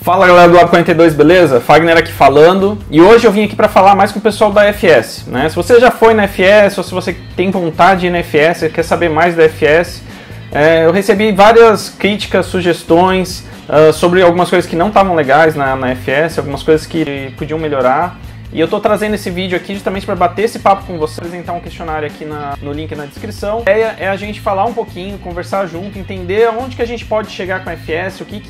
Fala galera do Lab 42, beleza? Fagner aqui falando, e hoje eu vim aqui para falar mais com o pessoal da FS, né? Se você já foi na FS ou se você tem vontade de ir na FS, quer saber mais da FS, eu recebi várias críticas, sugestões sobre algumas coisas que não estavam legais na FS, algumas coisas que podiam melhorar. E eu tô trazendo esse vídeo aqui justamente para bater esse papo com você, apresentar um questionário aqui no link na descrição. A ideia é a gente falar um pouquinho, conversar junto, entender onde que a gente pode chegar com a FS, o que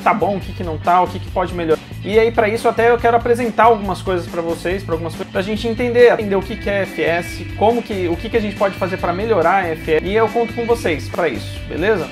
tá bom, o que não tá, o que pode melhorar. E aí para isso até eu quero apresentar algumas coisas para vocês, pra gente entender o que é FS, o que a gente pode fazer para melhorar a FS, e eu conto com vocês para isso, beleza?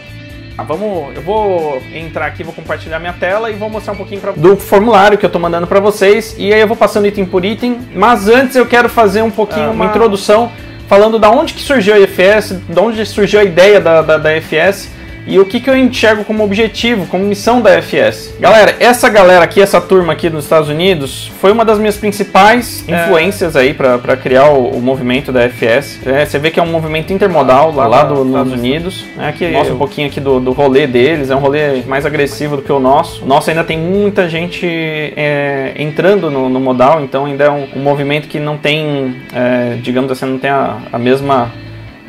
Eu vou entrar aqui, vou compartilhar minha tela e vou mostrar um pouquinho do formulário que eu estou mandando para vocês, e aí eu vou passando item por item, mas antes eu quero fazer um pouquinho uma introdução falando da onde que surgiu a FS, da onde surgiu a ideia da FS e o que eu enxergo como objetivo, como missão da FS. Galera, essa galera aqui, essa turma aqui nos Estados Unidos, foi uma das minhas principais influências aí para criar o movimento da FS. Você vê que é um movimento intermodal lá dos Estados Unidos. Aqui mostra um pouquinho aqui do rolê deles, é um rolê mais agressivo do que o nosso. O nosso ainda tem muita gente entrando no modal, então ainda é um movimento que não tem, digamos assim, não tem a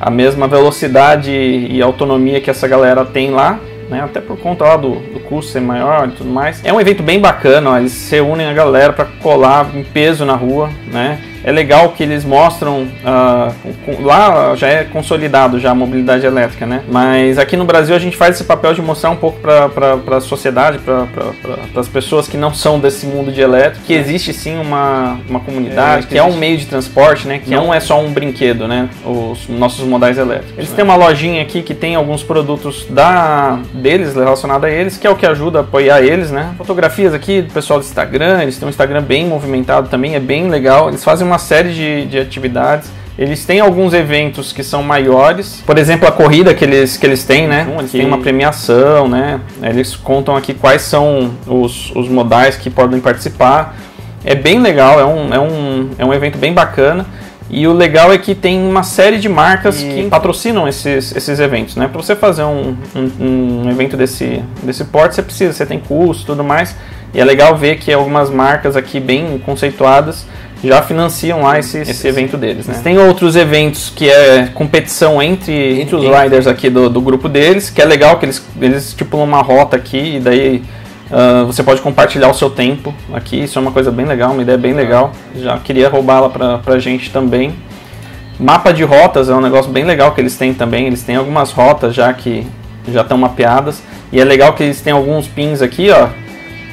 mesma velocidade e autonomia que essa galera tem lá, né? Até por conta lá do custo ser maior e tudo mais. É um evento bem bacana, ó, eles se unem a galera para colar em peso na rua, né? É legal que eles mostram, lá já é consolidado já a mobilidade elétrica, né? Mas aqui no Brasil a gente faz esse papel de mostrar um pouco para a sociedade, para as pessoas que não são desse mundo de elétrico, que existe sim uma comunidade, que é um meio de transporte, né? Que não é só um brinquedo, né? Os nossos modais elétricos. Eles têm uma lojinha aqui que tem alguns produtos deles, relacionados a eles, que é o que ajuda a apoiar eles, né? Fotografias aqui do pessoal do Instagram, eles têm um Instagram bem movimentado também, é bem legal. Eles fazem uma série de atividades. Eles têm alguns eventos que são maiores, por exemplo a corrida que eles têm, né? Eles têm uma premiação, né? Eles contam aqui quais são os modais que podem participar. É bem legal, é um evento bem bacana. E o legal é que tem uma série de marcas que patrocinam esses eventos, né? Para você fazer um evento desse porte, você tem custo e tudo mais. E é legal ver que algumas marcas aqui bem conceituadas já financiam lá esse evento deles, né? Tem outros eventos que é competição entre os riders aqui do grupo deles, que é legal que eles estipulam uma rota aqui e daí você pode compartilhar o seu tempo aqui. Isso é uma coisa bem legal, uma ideia bem legal. Já queria roubá-la pra gente também. Mapa de rotas é um negócio bem legal que eles têm também. Eles têm algumas rotas já que já estão mapeadas. E é legal que eles têm alguns pins aqui, ó,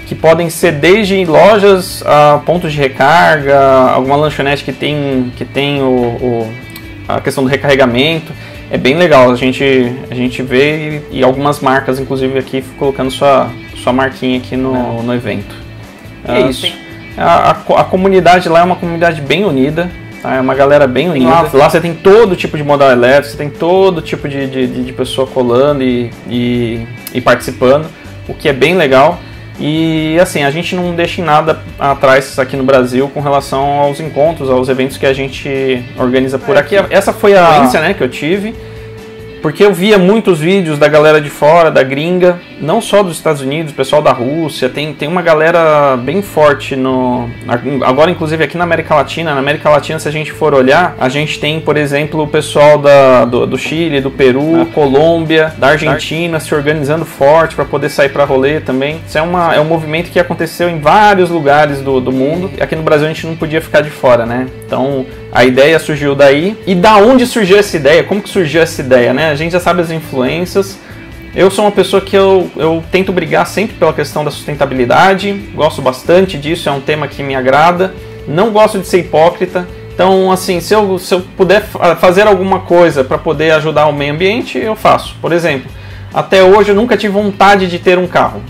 que podem ser desde lojas a pontos de recarga, alguma lanchonete que tem a questão do recarregamento. É bem legal, a gente vê e algumas marcas, inclusive aqui, colocando sua marquinha aqui no evento. É isso. A comunidade lá é uma comunidade bem unida, tá? É uma galera bem unida. Lá você tem todo tipo de modal elétrico, você tem todo tipo de pessoa colando e participando, o que é bem legal. E assim, a gente não deixa em nada atrás aqui no Brasil com relação aos encontros, aos eventos que a gente organiza por aqui. Essa foi a experiência, né, que eu tive, porque eu via muitos vídeos da galera de fora, da gringa, não só dos Estados Unidos, pessoal da Rússia, tem uma galera bem forte agora inclusive aqui na América Latina. Na América Latina, se a gente for olhar, a gente tem, por exemplo, o pessoal do Chile, do Peru, da Colômbia, da Argentina se organizando forte para poder sair para rolê também. Isso é um movimento que aconteceu em vários lugares do mundo, e aqui no Brasil a gente não podia ficar de fora, né? Então a ideia surgiu daí. E da onde surgiu essa ideia? Como que surgiu essa ideia, né? A gente já sabe as influências. Eu sou uma pessoa que eu tento brigar sempre pela questão da sustentabilidade, gosto bastante disso, é um tema que me agrada, não gosto de ser hipócrita. Então, assim, se eu puder fazer alguma coisa para poder ajudar o meio ambiente, eu faço. Por exemplo, até hoje eu nunca tive vontade de ter um carro,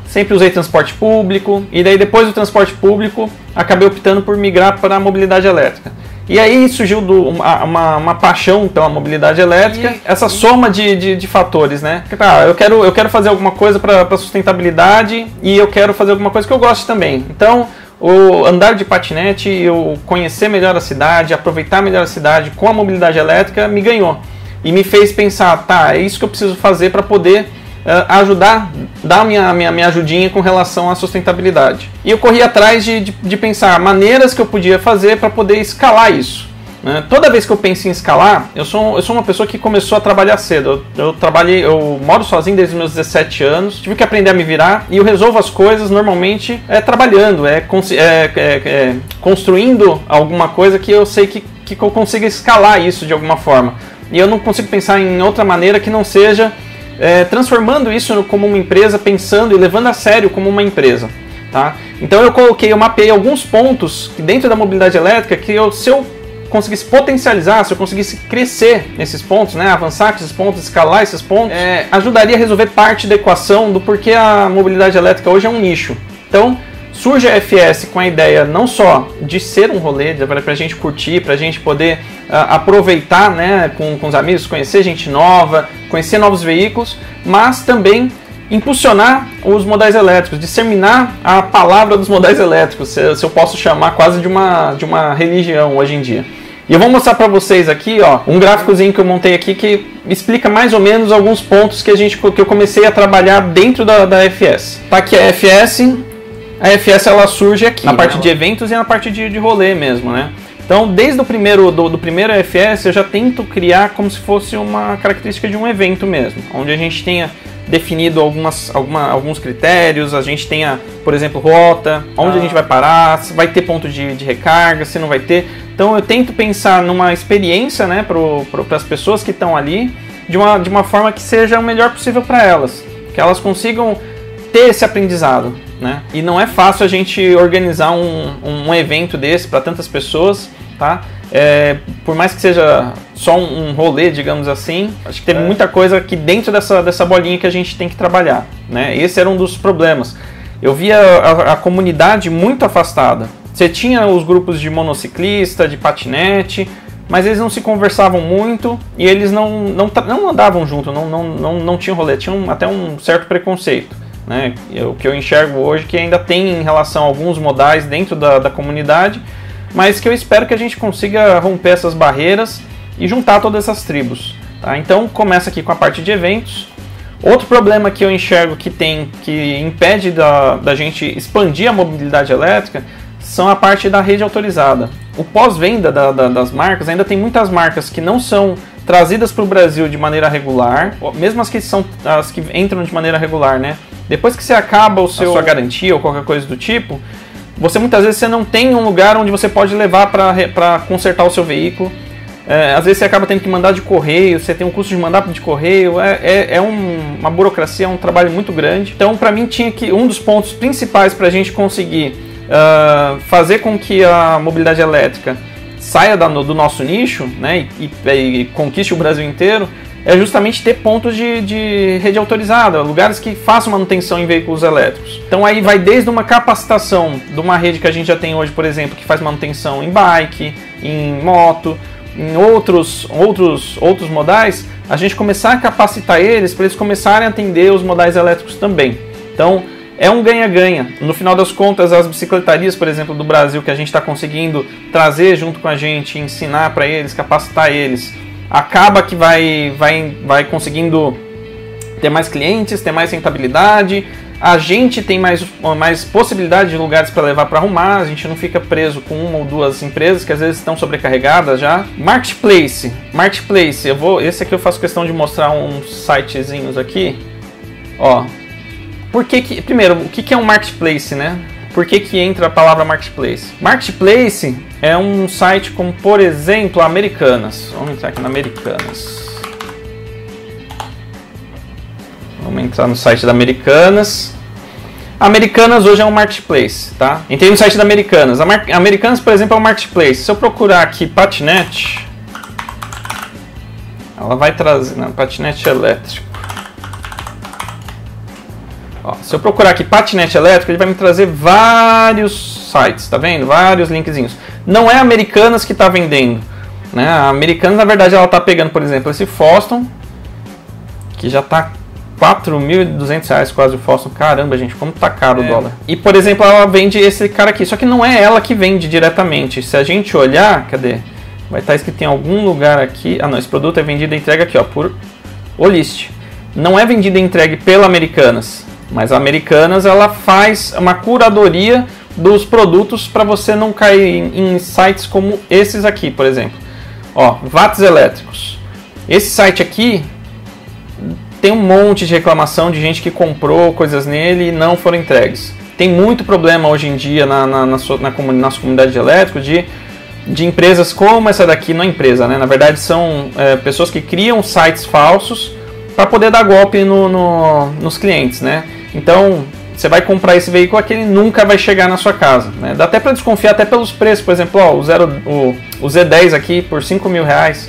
sempre usei transporte público, e daí depois do transporte público acabei optando por migrar para a mobilidade elétrica. E aí surgiu uma paixão pela mobilidade elétrica, essa soma de fatores, né? Eu quero fazer alguma coisa para sustentabilidade e eu quero fazer alguma coisa que eu goste também. Então, o andar de patinete, eu conhecer melhor a cidade, aproveitar melhor a cidade com a mobilidade elétrica me ganhou. E me fez pensar, tá, é isso que eu preciso fazer para poder ajudar, dar minha ajudinha com relação à sustentabilidade. E eu corri atrás de pensar maneiras que eu podia fazer para poder escalar isso. Toda vez que eu penso em escalar, eu sou uma pessoa que começou a trabalhar cedo. Eu moro sozinho desde os meus 17 anos, tive que aprender a me virar e eu resolvo as coisas normalmente trabalhando, construindo alguma coisa que eu sei que eu consiga escalar isso de alguma forma. E eu não consigo pensar em outra maneira que não seja transformando isso como uma empresa, pensando e levando a sério como uma empresa. Tá? Então eu mapeei alguns pontos dentro da mobilidade elétrica que se eu conseguisse potencializar, se eu conseguisse crescer nesses pontos, avançar com esses pontos, escalar esses pontos, ajudaria a resolver parte da equação do porquê a mobilidade elétrica hoje é um nicho. Então, surge a FS com a ideia não só de ser um rolê, para a gente curtir, para a gente poder aproveitar com os amigos, conhecer gente nova, conhecer novos veículos, mas também impulsionar os modais elétricos, disseminar a palavra dos modais elétricos, se eu posso chamar quase de uma religião hoje em dia. E eu vou mostrar para vocês aqui, um gráficozinho que eu montei aqui que explica mais ou menos alguns pontos que eu comecei a trabalhar dentro da FS. Tá aqui a FS. A FS ela surge aqui na parte de eventos e na parte de rolê mesmo, né? Então, desde o primeiro FS, eu já tento criar como se fosse uma característica de um evento mesmo, onde a gente tenha definido alguns critérios, a gente tenha, por exemplo, rota, onde a gente vai parar, se vai ter ponto de recarga, se não vai ter. Então, eu tento pensar numa experiência, para as pessoas que estão ali, de uma forma que seja o melhor possível para elas, que elas consigam ter esse aprendizado. E não é fácil a gente organizar um evento desse para tantas pessoas, tá? Por mais que seja só um rolê, digamos assim, acho que teve muita coisa aqui dentro dessa bolinha que a gente tem que trabalhar, Esse era um dos problemas. Eu via a comunidade muito afastada. Você tinha os grupos de monociclista, de patinete, mas eles não se conversavam muito e eles não andavam junto, não tinham rolê, tinham até um certo preconceito. O que eu enxergo hoje que ainda tem em relação a alguns modais dentro da comunidade, mas que eu espero que a gente consiga romper essas barreiras e juntar todas essas tribos. Tá? Então começa aqui com a parte de eventos. Outro problema que eu enxergo que impede da gente expandir a mobilidade elétrica são a parte da rede autorizada. O pós-venda das marcas, ainda tem muitas marcas que não são trazidas para o Brasil de maneira regular, mesmo as que entram de maneira regular, Depois que você acaba a sua garantia ou qualquer coisa do tipo, muitas vezes você não tem um lugar onde você pode levar para consertar o seu veículo. Às vezes você acaba tendo que mandar de correio, você tem um custo de mandar de correio, uma burocracia, é um trabalho muito grande. Então, para mim, um dos pontos principais para a gente conseguir fazer com que a mobilidade elétrica saia do nosso nicho, e conquiste o Brasil inteiro, é justamente ter pontos de rede autorizada, lugares que façam manutenção em veículos elétricos. Então aí vai desde uma capacitação de uma rede que a gente já tem hoje, por exemplo, que faz manutenção em bike, em moto, em outros modais, a gente começar a capacitar eles para eles começarem a atender os modais elétricos também. Então é um ganha-ganha. No final das contas, as bicicletarias, por exemplo, do Brasil, que a gente está conseguindo trazer junto com a gente, ensinar para eles, capacitar eles, acaba que vai conseguindo ter mais clientes, ter mais rentabilidade, a gente tem mais possibilidade de lugares para levar para arrumar, a gente não fica preso com uma ou duas empresas que às vezes estão sobrecarregadas já. Marketplace, esse aqui eu faço questão de mostrar uns sitezinhos aqui, primeiro, o que é um marketplace, Por que entra a palavra marketplace? Marketplace é um site como, por exemplo, Americanas. Vamos entrar aqui na Americanas. Vamos entrar no site da Americanas. Americanas hoje é um marketplace, tá? Entrei no site da Americanas. Americanas, por exemplo, é um marketplace. Se eu procurar aqui patinete, ela vai trazer, patinete elétrico. Se eu procurar aqui patinete elétrico, ele vai me trazer vários sites, tá vendo? Vários linkzinhos. Não é a Americanas que está vendendo, A Americanas, na verdade, ela está pegando, por exemplo, esse Foston, que já está R$4.200 quase o Foston. Caramba, gente, como tá caro o dólar. E, por exemplo, ela vende esse cara aqui, só que não é ela que vende diretamente. Se a gente olhar, cadê? Vai estar escrito em algum lugar aqui. Esse produto é vendido e entrega aqui, por Olist. não é vendida e entregue pela Americanas, mas a Americanas ela faz uma curadoria dos produtos para você não cair em sites como esses aqui, por exemplo. Ó, watts elétricos. Esse site aqui tem um monte de reclamação de gente que comprou coisas nele e não foram entregues. Tem muito problema hoje em dia na nossa comunidade de elétrico de empresas como essa daqui, não é empresa, né? Na verdade são pessoas que criam sites falsos para poder dar golpe nos clientes, né? Então você vai comprar esse veículo aqui, ele nunca vai chegar na sua casa, né? Dá até para desconfiar até pelos preços, por exemplo, ó, o Z10 aqui por R$5.000,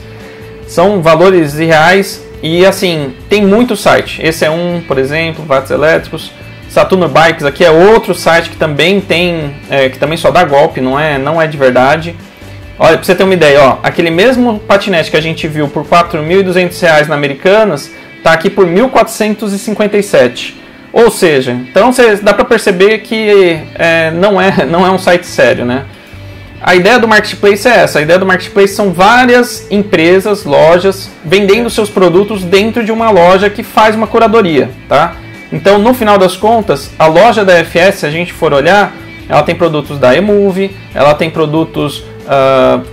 são valores irreais e assim, tem muito site. Esse é um, por exemplo, watts elétricos. Saturno Bikes aqui é outro site que também tem, que também só dá golpe, não é de verdade. Olha, pra você ter uma ideia, ó, aquele mesmo patinete que a gente viu por R$4.200 na Americanas, tá aqui por R$1.457. Ou seja, então dá pra perceber que não é um site sério, né? A ideia do Marketplace é essa, a ideia do Marketplace são várias empresas, lojas, vendendo seus produtos dentro de uma loja que faz uma curadoria, tá? Então, no final das contas, a loja da FS, se a gente for olhar, ela tem produtos da eMove, ela tem produtos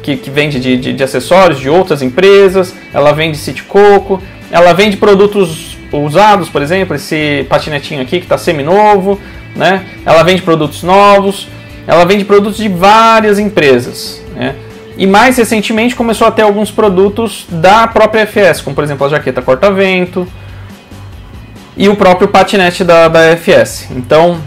que vende de acessórios de outras empresas, ela vende City Coco, ela vende produtos usados, por exemplo, esse patinetinho aqui que está semi-novo, né? Ela vende produtos novos, ela vende produtos de várias empresas, né? E mais recentemente começou a ter alguns produtos da própria FS, como por exemplo a jaqueta corta-vento e o próprio patinete da FS. Então,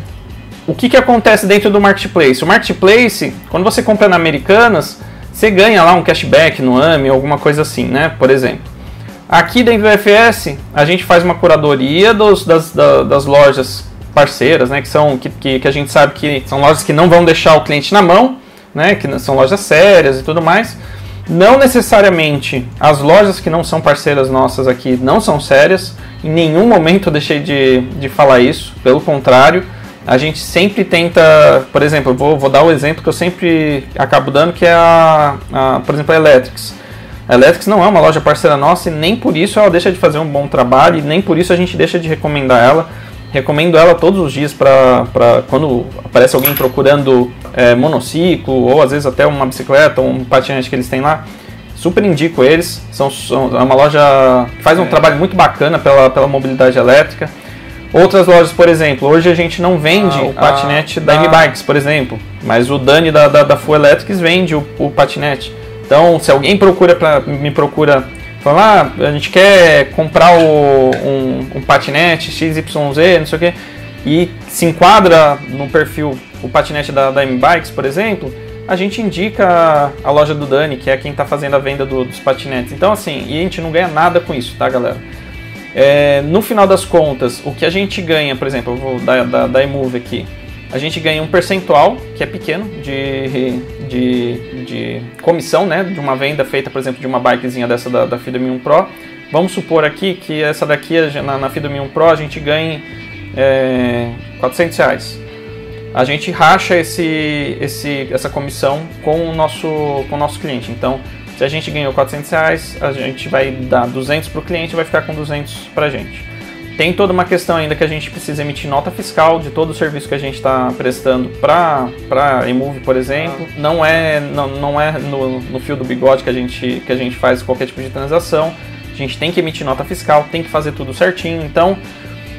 o que acontece dentro do Marketplace? O Marketplace, quando você compra na Americanas, você ganha lá um cashback no AMI, alguma coisa assim, né? Por exemplo. Aqui dentro do FS, a gente faz uma curadoria das lojas parceiras, né? Que a gente sabe que são lojas que não vão deixar o cliente na mão, né? Que são lojas sérias e tudo mais. Não necessariamente as lojas que não são parceiras nossas aqui não são sérias. Em nenhum momento eu deixei de falar isso. Pelo contrário, a gente sempre tenta... Por exemplo, eu vou dar o exemplo que eu sempre acabo dando, que é por exemplo, a Electrics. A Electrics não é uma loja parceira nossa e nem por isso ela deixa de fazer um bom trabalho e nem por isso a gente deixa de recomendar ela. Recomendo ela todos os dias para quando aparece alguém procurando monociclo ou às vezes até uma bicicleta ou um patinete que eles têm lá. Super indico eles. É uma loja que faz um trabalho muito bacana pela mobilidade elétrica. Outras lojas, por exemplo, hoje a gente não vende o patinete da M-Bikes, por exemplo, mas o Dani da Full Electrics vende o patinete. Então, se alguém me procura falar, a gente quer comprar um patinete XYZ, não sei o que, e se enquadra no perfil o patinete da M-Bikes, por exemplo, a gente indica a loja do Dani, que é quem está fazendo a venda dos patinetes. Então, assim, e a gente não ganha nada com isso, tá, galera? No final das contas, o que a gente ganha, por exemplo, eu vou da eMove aqui, a gente ganha um percentual, que é pequeno, de comissão, né, de uma venda feita, por exemplo, de uma bikezinha dessa da FIDO M1 Pro. Vamos supor aqui que essa daqui, na FIDO M1 Pro, a gente ganha R$400. A gente racha essa comissão com o nosso cliente. Então, se a gente ganhou R$400, a gente vai dar 200 para o cliente e vai ficar com 200 para a gente. Tem toda uma questão ainda que a gente precisa emitir nota fiscal de todo o serviço que a gente está prestando para a eMove, por exemplo. Não é no fio do bigode que a gente faz qualquer tipo de transação. A gente tem que emitir nota fiscal, tem que fazer tudo certinho. Então,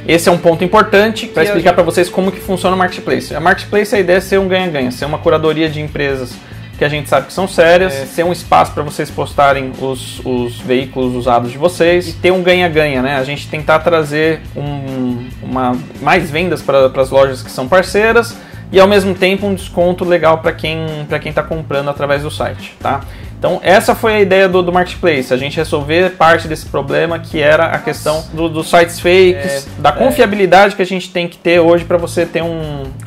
esse é um ponto importante para explicar para vocês como que funciona o Marketplace. A Marketplace, a ideia é ser um ganha-ganha, ser uma curadoria de empresas que a gente sabe que são sérias, ser um espaço para vocês postarem os veículos usados de vocês e ter um ganha-ganha, né? A gente tentar trazer mais vendas para as lojas que são parceiras e ao mesmo tempo um desconto legal para quem está comprando através do site, tá? Então essa foi a ideia do Marketplace, a gente resolver parte desse problema que era a questão dos sites fakes, da confiabilidade que a gente tem que ter hoje para você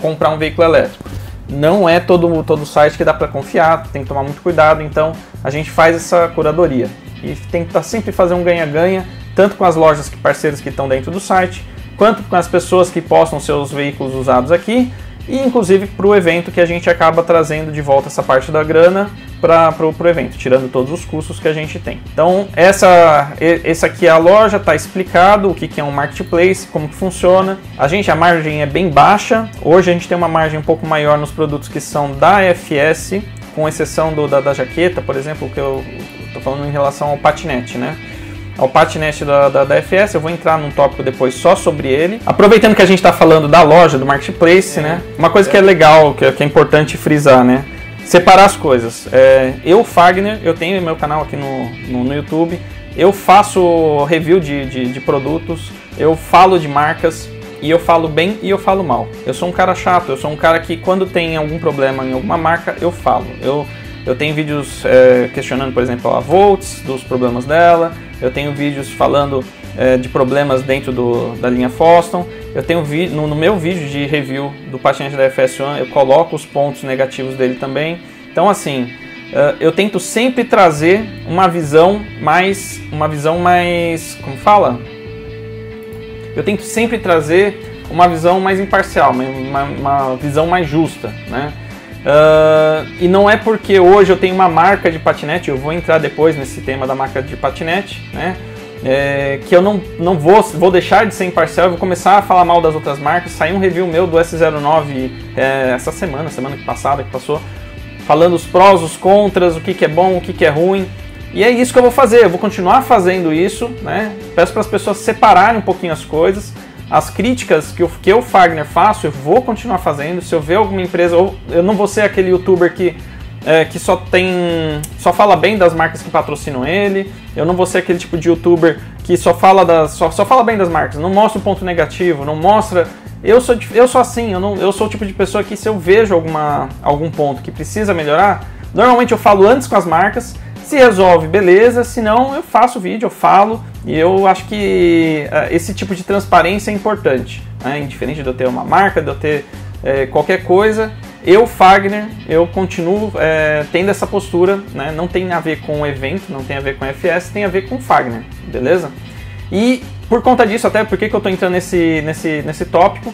comprar um veículo elétrico. Não é todo site que dá para confiar, tem que tomar muito cuidado, então a gente faz essa curadoria e tenta sempre fazer um ganha-ganha, tanto com as lojas parceiras que estão dentro do site, quanto com as pessoas que postam seus veículos usados aqui, e inclusive para o evento que a gente acaba trazendo de volta essa parte da grana para o evento, tirando todos os custos que a gente tem. Então, essa aqui é a loja, está explicado o que é um marketplace, como que funciona. A margem é bem baixa, hoje a gente tem uma margem um pouco maior nos produtos que são da EFS, com exceção da jaqueta, por exemplo, que eu estou falando em relação ao patinete, né? Ao patinete da EFS, eu vou entrar num tópico depois só sobre ele. Aproveitando que a gente está falando da loja, do marketplace, né? Uma coisa que é legal, que é importante frisar, né? Separar as coisas. Eu, Fagner, eu tenho meu canal aqui no YouTube, eu faço review de produtos, eu falo de marcas, e eu falo bem e eu falo mal. Eu sou um cara chato, eu sou um cara que quando tem algum problema em alguma marca, eu falo. Eu tenho vídeos questionando, por exemplo, a Volts, dos problemas dela, eu tenho vídeos falando de problemas dentro da linha Foston, eu tenho no meu vídeo de review do patinete da FS1, eu coloco os pontos negativos dele também. Então, assim, eu tento sempre trazer uma visão mais, como fala? Eu tento sempre trazer uma visão mais imparcial, uma visão mais justa, né? E não é porque hoje eu tenho uma marca de patinete, eu vou entrar depois nesse tema da marca de patinete, né? Que eu não vou deixar de ser imparcial, eu vou começar a falar mal das outras marcas. Saiu um review meu do S09 essa semana que passou, falando os prós, os contras, o que é bom, o que é ruim. E é isso que eu vou fazer, eu vou continuar fazendo isso, né? Peço para as pessoas separarem um pouquinho as coisas. As críticas que eu, Fagner, faço, eu vou continuar fazendo. Se eu ver alguma empresa, eu não vou ser aquele youtuber que só fala bem das marcas que patrocinam ele. Eu não vou ser aquele tipo de youtuber que só fala bem das marcas, não mostra o ponto negativo, não mostra... Eu sou assim, eu sou o tipo de pessoa que se eu vejo algum ponto que precisa melhorar, normalmente eu falo antes com as marcas. Se resolve, beleza, se não, eu faço o vídeo, eu falo, e eu acho que esse tipo de transparência é importante, né? Indiferente de eu ter uma marca, de eu ter qualquer coisa, eu, Fagner, eu continuo tendo essa postura, né? Não tem a ver com o evento, não tem a ver com a FS, tem a ver com o Fagner, beleza? E por conta disso, até porque que eu estou entrando nesse tópico,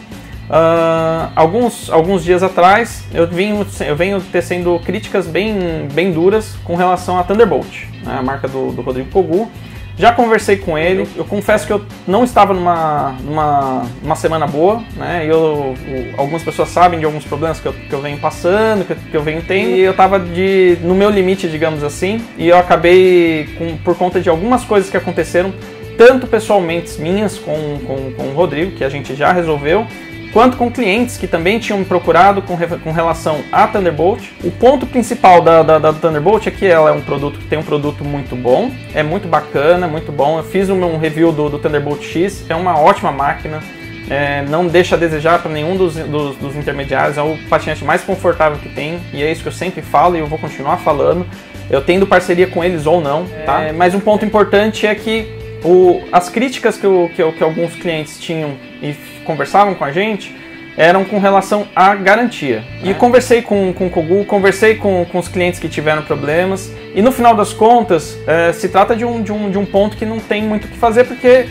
alguns dias atrás eu venho tecendo críticas bem duras com relação a Thunderbolt, né, a marca do Rodrigo Kogu. Já conversei com ele, eu confesso que eu não estava numa semana boa, né? Algumas pessoas sabem de alguns problemas que eu venho passando, que eu venho tendo, e eu estava no meu limite, digamos assim, e eu acabei, por conta de algumas coisas que aconteceram, tanto pessoalmente minhas com o Rodrigo, que a gente já resolveu, quanto com clientes que também tinham me procurado com relação à Thunderbolt. O ponto principal da Thunderbolt é que ela é um produto que tem um produto muito bom, é muito bacana, muito bom. Eu fiz um review do Thunderbolt X, é uma ótima máquina, não deixa a desejar para nenhum dos intermediários, é o patinete mais confortável que tem, e é isso que eu sempre falo e eu vou continuar falando, eu tendo parceria com eles ou não, tá? Mas um ponto importante é que as críticas que alguns clientes tinham e conversavam com a gente eram com relação à garantia. E conversei com o Kogu, conversei com os clientes que tiveram problemas, e no final das contas se trata de um ponto que não tem muito o que fazer, porque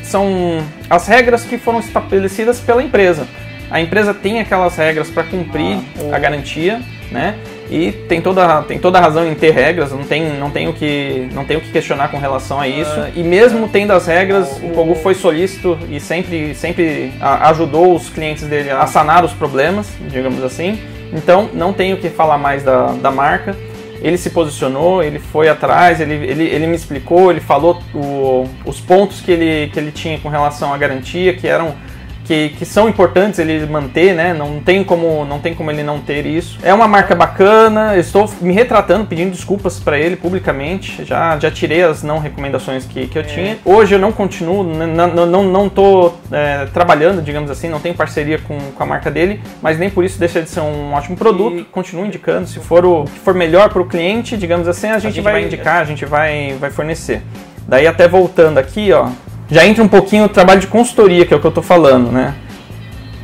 são as regras que foram estabelecidas pela empresa. A empresa tem aquelas regras para cumprir a garantia, né? E tem toda a razão em ter regras, não tem o que questionar com relação a isso. E mesmo tendo as regras, o Kogu foi solícito e sempre ajudou os clientes dele a sanar os problemas, digamos assim. Então não tenho o que falar mais da marca. Ele se posicionou, ele foi atrás, ele me explicou, ele falou os pontos que ele tinha com relação à garantia, que são importantes ele manter, né? Não tem como ele não ter isso. É uma marca bacana, eu estou me retratando, pedindo desculpas para ele publicamente, já tirei as não recomendações que eu tinha. Hoje eu não continuo, não estou trabalhando, digamos assim, não tenho parceria com a marca dele, mas nem por isso deixa de ser um ótimo produto. Continuo indicando, se for o que for melhor para o cliente, digamos assim, a gente vai indicar, a gente vai fornecer. Daí até voltando aqui, ó, já entra um pouquinho o trabalho de consultoria, que é o que eu estou falando, né?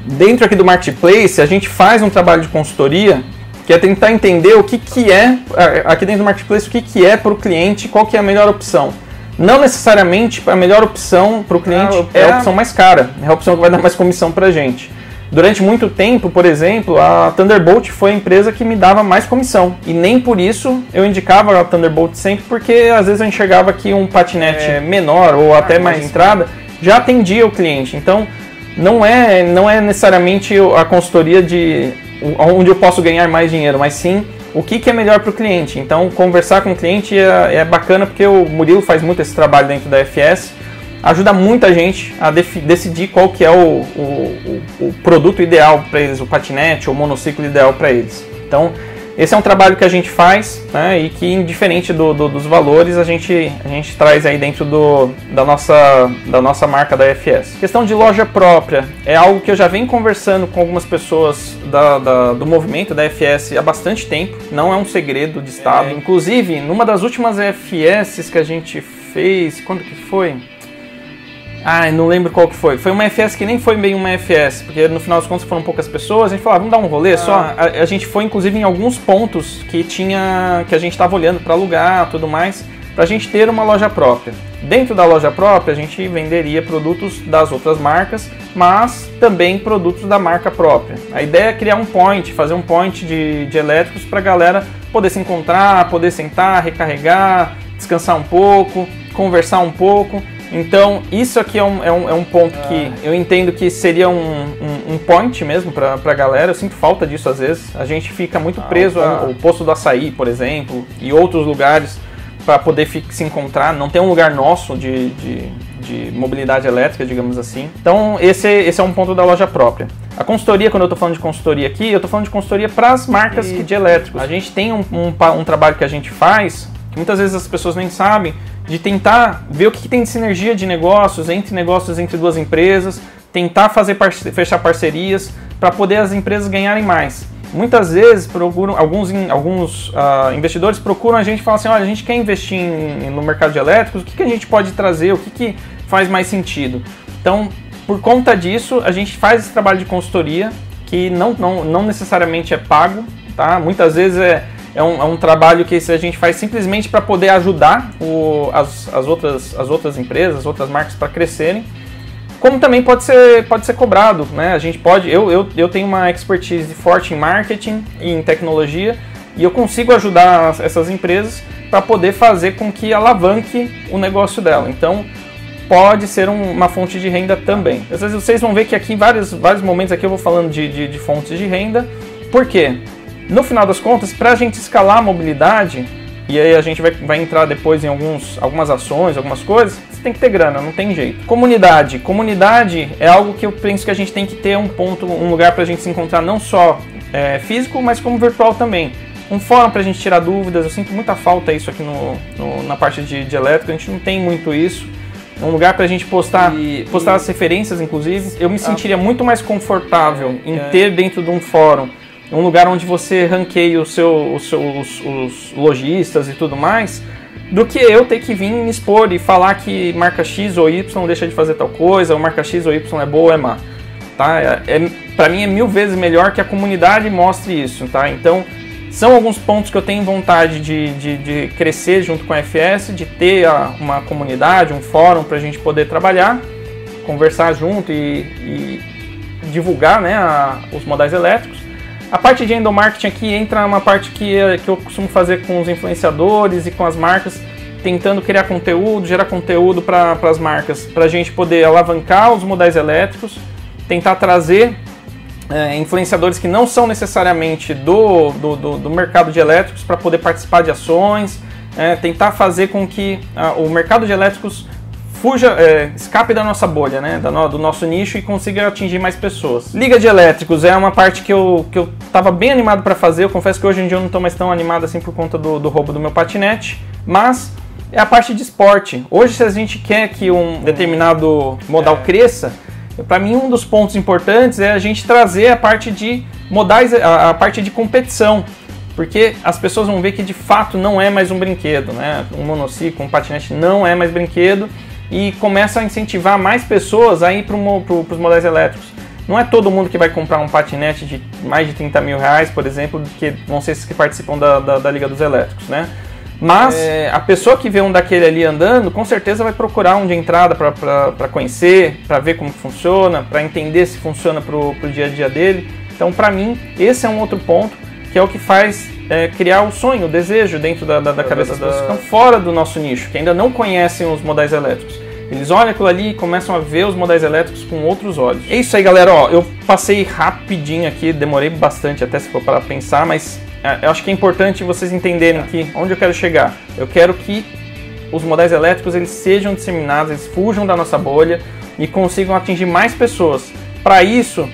Dentro aqui do Marketplace, a gente faz um trabalho de consultoria, que é tentar entender o que é, aqui dentro do Marketplace, o que é para o cliente, qual que é a melhor opção. Não necessariamente a melhor opção para o cliente é a opção mais cara, é a opção que vai dar mais comissão para a gente. Durante muito tempo, por exemplo, a Thunderbolt foi a empresa que me dava mais comissão. E nem por isso eu indicava a Thunderbolt sempre, porque às vezes eu enxergava que um patinete menor ou até mais entrada já atendia o cliente. Então, não é necessariamente a consultoria de onde eu posso ganhar mais dinheiro, mas sim o que é melhor para o cliente. Então, conversar com o cliente é bacana, porque o Murilo faz muito esse trabalho dentro da FS, ajuda muita gente a decidir qual que é o produto ideal para eles, o patinete ou o monociclo ideal para eles. Então, esse é um trabalho que a gente faz, né, e que, indiferente dos valores, a gente traz aí dentro da nossa marca da FS. Questão de loja própria é algo que eu já venho conversando com algumas pessoas do movimento da FS há bastante tempo, não é um segredo de estado. Inclusive, numa das últimas FS que a gente fez, quando que foi? Não lembro qual que foi. Foi uma FS que nem foi bem uma FS, porque no final das contas foram poucas pessoas. A gente falou, vamos dar um rolê só. A gente foi, inclusive, em alguns pontos que a gente estava olhando para alugar, tudo mais, para a gente ter uma loja própria. Dentro da loja própria, a gente venderia produtos das outras marcas, mas também produtos da marca própria. A ideia é criar um point, fazer um point de elétricos para a galera poder se encontrar, poder sentar, recarregar, descansar um pouco, conversar um pouco. Então, isso aqui é um ponto que eu entendo que seria um point mesmo para a galera. Eu sinto falta disso às vezes. A gente fica muito preso ao Posto do Açaí, por exemplo, e outros lugares para poder se encontrar. Não tem um lugar nosso de mobilidade elétrica, digamos assim. Então, esse é um ponto da loja própria. A consultoria, quando eu estou falando de consultoria aqui, eu estou falando de consultoria para as marcas de elétricos. A gente tem um trabalho que a gente faz, que muitas vezes as pessoas nem sabem, de tentar ver o que tem de sinergia de negócios entre duas empresas, tentar fechar parcerias para poder as empresas ganharem mais. Muitas vezes alguns investidores procuram a gente e falam assim, olha, a gente quer investir no mercado de elétricos, o que a gente pode trazer, o que faz mais sentido? Então, por conta disso, a gente faz esse trabalho de consultoria, que não necessariamente é pago, tá? Muitas vezes é um trabalho que a gente faz simplesmente para poder ajudar as outras empresas, as outras marcas para crescerem, como também pode ser cobrado, né? A gente pode, eu tenho uma expertise forte em marketing e em tecnologia, e eu consigo ajudar essas empresas para poder fazer com que alavanque o negócio dela. Então, pode ser uma fonte de renda também. Às vezes vocês vão ver que aqui em vários momentos aqui eu vou falando de fontes de renda. Por quê? No final das contas, para a gente escalar a mobilidade, e aí a gente vai entrar depois em algumas ações, algumas coisas, você tem que ter grana, não tem jeito. Comunidade é algo que eu penso que a gente tem que ter um lugar para a gente se encontrar, não só físico, mas como virtual também. Um fórum para a gente tirar dúvidas, eu sinto muita falta isso aqui na parte de elétrica, a gente não tem muito isso. Um lugar para a gente postar as referências, inclusive. Eu me sentiria muito mais confortável em ter dentro de um fórum um lugar onde você ranqueia os lojistas e tudo mais, do que eu ter que vir me expor e falar que marca X ou Y deixa de fazer tal coisa, ou marca X ou Y é boa ou é má. Tá? Para mim é 1000 vezes melhor que a comunidade mostre isso. Tá? Então, são alguns pontos que eu tenho vontade de crescer junto com a FS, de ter uma comunidade, um fórum para a gente poder trabalhar, conversar junto e divulgar, né, os modais elétricos. A parte de endomarketing aqui entra uma parte que eu costumo fazer com os influenciadores e com as marcas, tentando criar conteúdo, gerar conteúdo para as marcas, para a gente poder alavancar os modais elétricos, tentar trazer influenciadores que não são necessariamente do mercado de elétricos para poder participar de ações, tentar fazer com que o mercado de elétricos escape da nossa bolha, né, do nosso nicho e consiga atingir mais pessoas. Liga de elétricos é uma parte que eu estava bem animado para fazer. Eu confesso que hoje em dia eu não estou mais tão animado assim por conta do roubo do meu patinete, mas é a parte de esporte. Hoje, se a gente quer que um determinado modal cresça, para mim um dos pontos importantes é a gente trazer a parte de modais, a parte de competição. Porque as pessoas vão ver que de fato não é mais um brinquedo, né? Um monociclo, um patinete não é mais brinquedo, e começa a incentivar mais pessoas a ir para os modais elétricos. Não é todo mundo que vai comprar um patinete de mais de 30 mil reais, por exemplo, que vão ser esses que participam da Liga dos Elétricos, né? Mas a pessoa que vê um daquele ali andando, com certeza vai procurar um de entrada para conhecer, para ver como funciona, para entender se funciona para o dia a dia dele. Então, para mim, esse é um outro ponto que é o que faz criar o sonho, o desejo dentro da cabeça das pessoas que estão fora do nosso nicho, que ainda não conhecem os modais elétricos. Eles olham aquilo ali e começam a ver os modais elétricos com outros olhos. É isso aí, galera. Ó, eu passei rapidinho aqui, demorei bastante até se for para pensar, mas eu acho que é importante vocês entenderem aqui onde eu quero chegar. Eu quero que os modais elétricos eles sejam disseminados, eles fujam da nossa bolha e consigam atingir mais pessoas. Para isso,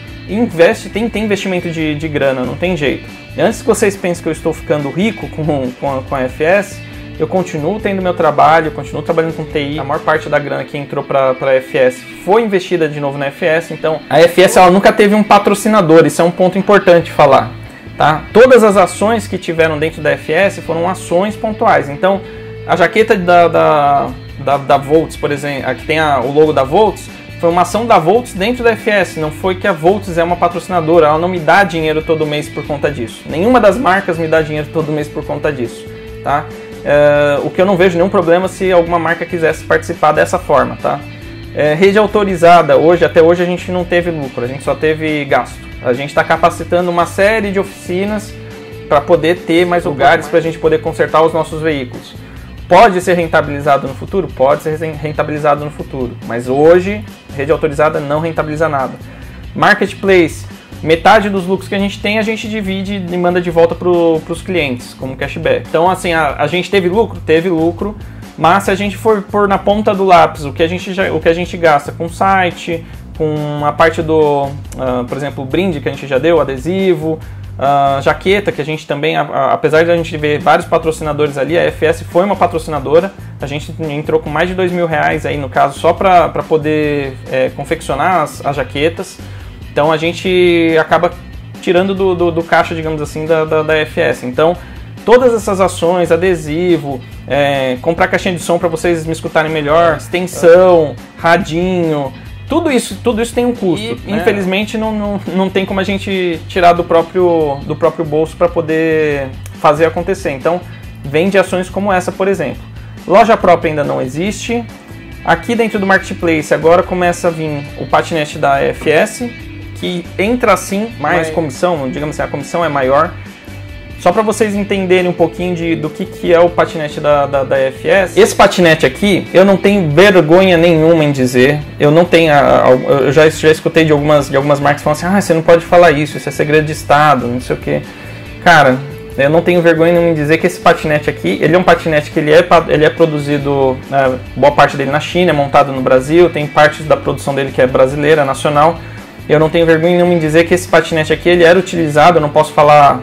tem investimento de grana, não tem jeito. E antes que vocês pensem que eu estou ficando rico com a FS, eu continuo tendo meu trabalho, continuo trabalhando com TI. A maior parte da grana que entrou para a FS foi investida de novo na FS. Então, a FS ela nunca teve um patrocinador, isso é um ponto importante falar. Tá? Todas as ações que tiveram dentro da FS foram ações pontuais. Então, a jaqueta da Volts, por exemplo, aqui tem o logo da Volts, foi uma ação da Volts dentro da FS. Não foi que a Volts é uma patrocinadora, ela não me dá dinheiro todo mês por conta disso. Nenhuma das marcas me dá dinheiro todo mês por conta disso. Tá? O que eu não vejo nenhum problema se alguma marca quisesse participar dessa forma. Tá? Rede autorizada, até hoje a gente não teve lucro, a gente só teve gasto. A gente está capacitando uma série de oficinas para poder ter mais lugares para a gente poder consertar os nossos veículos. Pode ser rentabilizado no futuro? Pode ser rentabilizado no futuro. Mas hoje, rede autorizada não rentabiliza nada. Marketplace, metade dos lucros que a gente tem, a gente divide e manda de volta para os clientes, como cashback. Então, assim, a gente teve lucro? Teve lucro. Mas se a gente for pôr na ponta do lápis o que a gente gasta com site, com a parte do, por exemplo, o brinde que a gente já deu, adesivo, jaqueta, que a gente também, apesar de a gente ver vários patrocinadores ali, a FS foi uma patrocinadora, a gente entrou com mais de R$2.000 aí no caso, só para poder confeccionar as jaquetas. Então a gente acaba tirando do caixa, digamos assim, da FS. Então, todas essas ações, adesivo, comprar caixinha de som para vocês me escutarem melhor, extensão, radinho, tudo isso tem um custo. E, infelizmente não tem como a gente tirar do próprio bolso para poder fazer acontecer. Então, vem de ações como essa, por exemplo. Loja própria ainda não existe. Aqui dentro do Marketplace agora começa a vir o patinete da FS, que entra assim mais comissão, digamos assim, a comissão é maior. Só para vocês entenderem um pouquinho do que é o patinete da FS. Esse patinete aqui, eu não tenho vergonha nenhuma em dizer. Eu não tenho. Eu já escutei de algumas marcas falando assim: você não pode falar isso é segredo de Estado, não sei o que. Cara, eu não tenho vergonha nenhuma em dizer que esse patinete aqui, ele é um patinete que ele é produzido, boa parte dele na China, é montado no Brasil, tem partes da produção dele que é brasileira, nacional. Eu não tenho vergonha nenhuma em dizer que esse patinete aqui ele era utilizado, eu não posso falar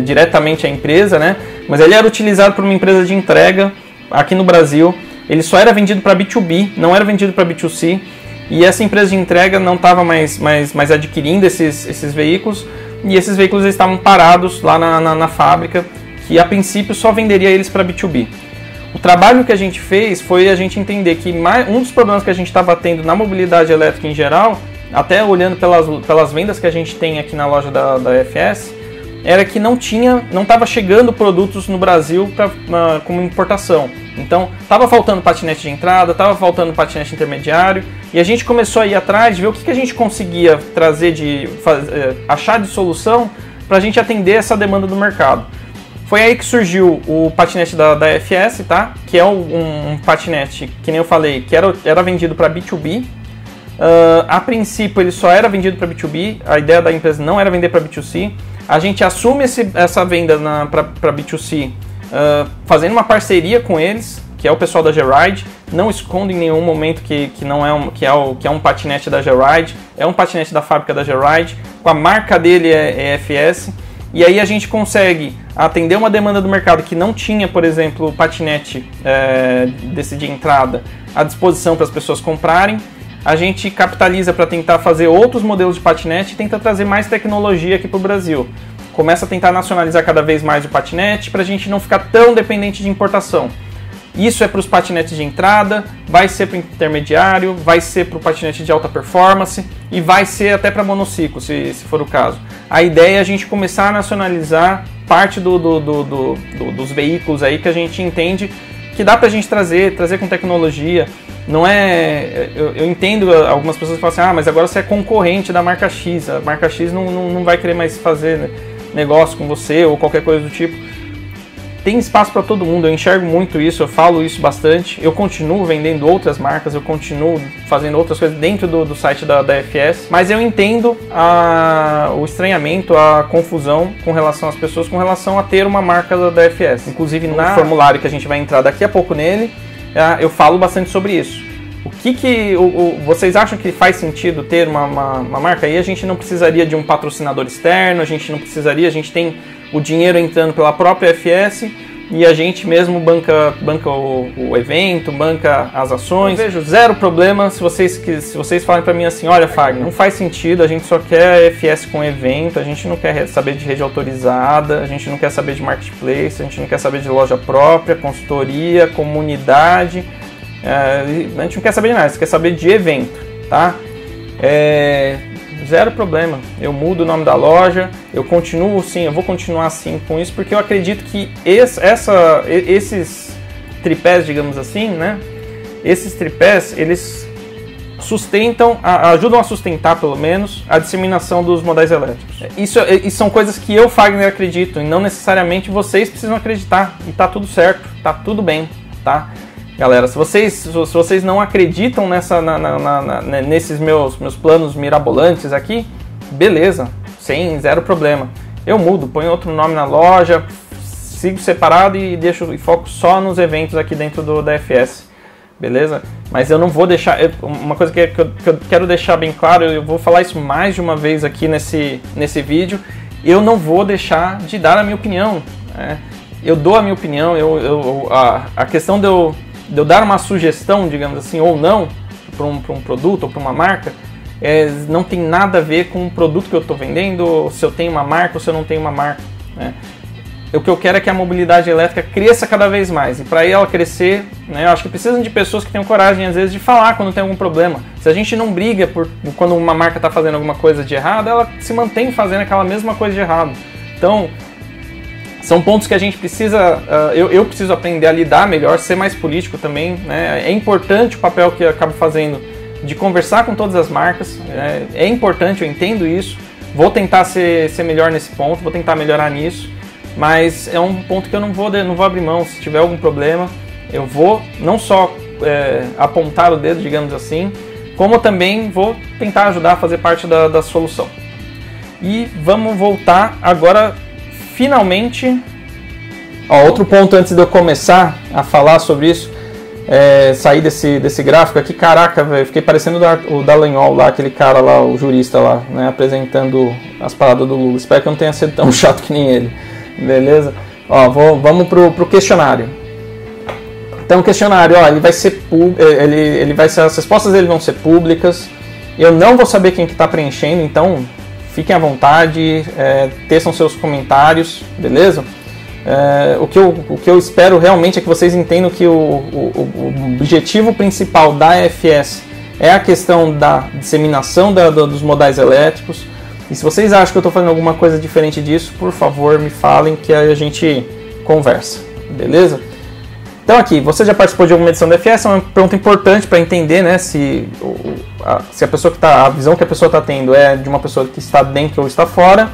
diretamente a empresa, né? Mas ele era utilizado por uma empresa de entrega aqui no Brasil. Ele só era vendido para B2B, não era vendido para B2C. E essa empresa de entrega não estava mais adquirindo esses veículos. E esses veículos estavam parados lá na fábrica, que a princípio só venderia eles para B2B. O trabalho que a gente fez foi a gente entender que um dos problemas que a gente estava tendo na mobilidade elétrica em geral, até olhando pelas vendas que a gente tem aqui na loja da FS, era que não estava chegando produtos no Brasil como importação. Então, estava faltando patinete de entrada, estava faltando patinete intermediário, e a gente começou a ir atrás de ver o que a gente conseguia trazer achar de solução para a gente atender essa demanda do mercado. Foi aí que surgiu o patinete da FS, tá? Que é um patinete, que nem eu falei, que era vendido para B2B. A princípio ele só era vendido para B2B, a ideia da empresa não era vender para B2C. A gente assume essa venda para B2C fazendo uma parceria com eles, que é o pessoal da Geride. Não escondo em nenhum momento que é um patinete da Geride, é um patinete da fábrica da Geride, com a marca dele é FS. E aí a gente consegue atender uma demanda do mercado que não tinha, por exemplo, o patinete desse de entrada à disposição para as pessoas comprarem. A gente capitaliza para tentar fazer outros modelos de patinete e tenta trazer mais tecnologia aqui para o Brasil. Começa a tentar nacionalizar cada vez mais o patinete para a gente não ficar tão dependente de importação. Isso é para os patinetes de entrada, vai ser para o intermediário, vai ser para o patinete de alta performance e vai ser até para monociclo, se for o caso. A ideia é a gente começar a nacionalizar parte dos veículos aí que a gente entende que dá pra gente trazer com tecnologia. Não é... Eu entendo algumas pessoas que falam assim, mas agora você é concorrente da marca X, a marca X não vai querer mais fazer negócio com você ou qualquer coisa do tipo. Tem espaço para todo mundo, eu enxergo muito isso, eu falo isso bastante. Eu continuo vendendo outras marcas, eu continuo fazendo outras coisas dentro do site da FS, mas eu entendo o estranhamento, a confusão com relação às pessoas, com relação a ter uma marca da FS. Inclusive no formulário que a gente vai entrar daqui a pouco nele, eu falo bastante sobre isso. O que vocês acham que faz sentido ter uma marca? Aí a gente não precisaria de um patrocinador externo, a gente tem o dinheiro entrando pela própria FS e a gente mesmo banca o evento, banca as ações. Eu vejo zero problema se vocês falarem para mim assim, olha Fagner, não faz sentido, a gente só quer FS com evento, a gente não quer saber de rede autorizada, a gente não quer saber de marketplace, a gente não quer saber de loja própria, consultoria, comunidade, a gente não quer saber de nada, a gente quer saber de evento, tá? Zero problema, eu mudo o nome da loja, eu vou continuar assim com isso, porque eu acredito que esses tripés, digamos assim, né? Esses tripés, eles ajudam a sustentar, pelo menos, a disseminação dos modais elétricos. Isso são coisas que eu, Fagner, acredito, e não necessariamente vocês precisam acreditar, e tá tudo certo, tá tudo bem, tá? Galera, se vocês não acreditam nesses meus planos mirabolantes aqui, beleza, zero problema. Eu mudo, ponho outro nome na loja, sigo separado e foco só nos eventos aqui dentro da FS, beleza? Mas eu não vou deixar, uma coisa que eu quero deixar bem claro, eu vou falar isso mais de uma vez aqui nesse vídeo, eu não vou deixar de dar a minha opinião, né? Eu dou a minha opinião, a questão de eu dar uma sugestão, digamos assim, ou não, para um produto ou para uma marca, não tem nada a ver com o produto que eu estou vendendo, se eu tenho uma marca ou se eu não tenho uma marca, né? O que eu quero é que a mobilidade elétrica cresça cada vez mais, e para ela crescer, né, eu acho que precisam de pessoas que tenham coragem, às vezes, de falar quando tem algum problema. Se a gente não briga quando uma marca está fazendo alguma coisa de errado, ela se mantém fazendo aquela mesma coisa de errado. Então, são pontos que a gente precisa, eu preciso aprender a lidar melhor, ser mais político também, né? É importante o papel que eu acabo fazendo de conversar com todas as marcas, é importante, eu entendo isso, vou tentar ser melhor nesse ponto, vou tentar melhorar nisso, mas é um ponto que eu não vou abrir mão. Se tiver algum problema, eu vou não só apontar o dedo, digamos assim, como também vou tentar ajudar a fazer parte da solução. E vamos voltar agora. Finalmente, outro ponto antes de eu começar a falar sobre isso, sair desse gráfico aqui, caraca, velho, fiquei parecendo o Dallagnol lá, aquele cara lá, o jurista lá, né, apresentando as paradas do Lula. Espero que eu não tenha sido tão chato que nem ele, beleza? Vamos pro questionário. Então o questionário, ele vai ser as respostas dele vão ser públicas, eu não vou saber quem que está preenchendo, então fiquem à vontade, teçam seus comentários, beleza? O que eu espero realmente é que vocês entendam que o objetivo principal da FS é a questão da disseminação dos modais elétricos. E se vocês acham que eu estou fazendo alguma coisa diferente disso, por favor, me falem que a gente conversa, beleza? Então aqui, você já participou de alguma edição da FS? É uma pergunta importante para entender, né, se a visão que a pessoa está tendo é de uma pessoa que está dentro ou está fora.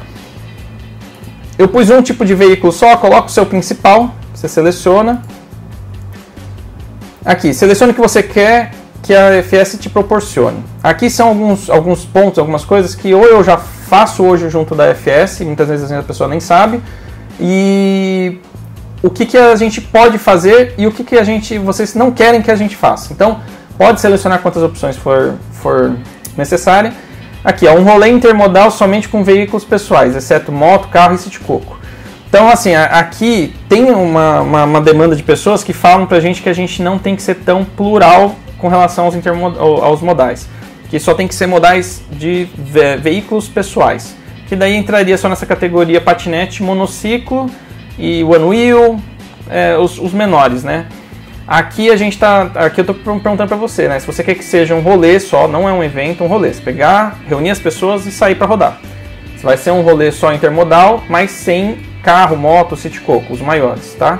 Eu pus um tipo de veículo só, coloca o seu principal, você seleciona. Aqui, selecione o que você quer que a FS te proporcione. Aqui são alguns pontos, algumas coisas que ou eu já faço hoje junto da FS, muitas vezes a pessoa nem sabe, e o que a gente pode fazer e o que vocês não querem que a gente faça. Então, pode selecionar quantas opções for necessária. Aqui, um rolê intermodal somente com veículos pessoais, exceto moto, carro e city-coco. Então, assim, aqui tem uma demanda de pessoas que falam pra gente que a gente não tem que ser tão plural com relação aos modais, que só tem que ser modais de veículos pessoais, que daí entraria só nessa categoria patinete, monociclo e one wheel, os menores, né? Aqui eu estou perguntando para você, né? Se você quer que seja um rolê só, não é um evento, um rolê. Você pegar, reunir as pessoas e sair para rodar. Se vai ser um rolê só intermodal, mas sem carro, moto, City Coco, os maiores, tá?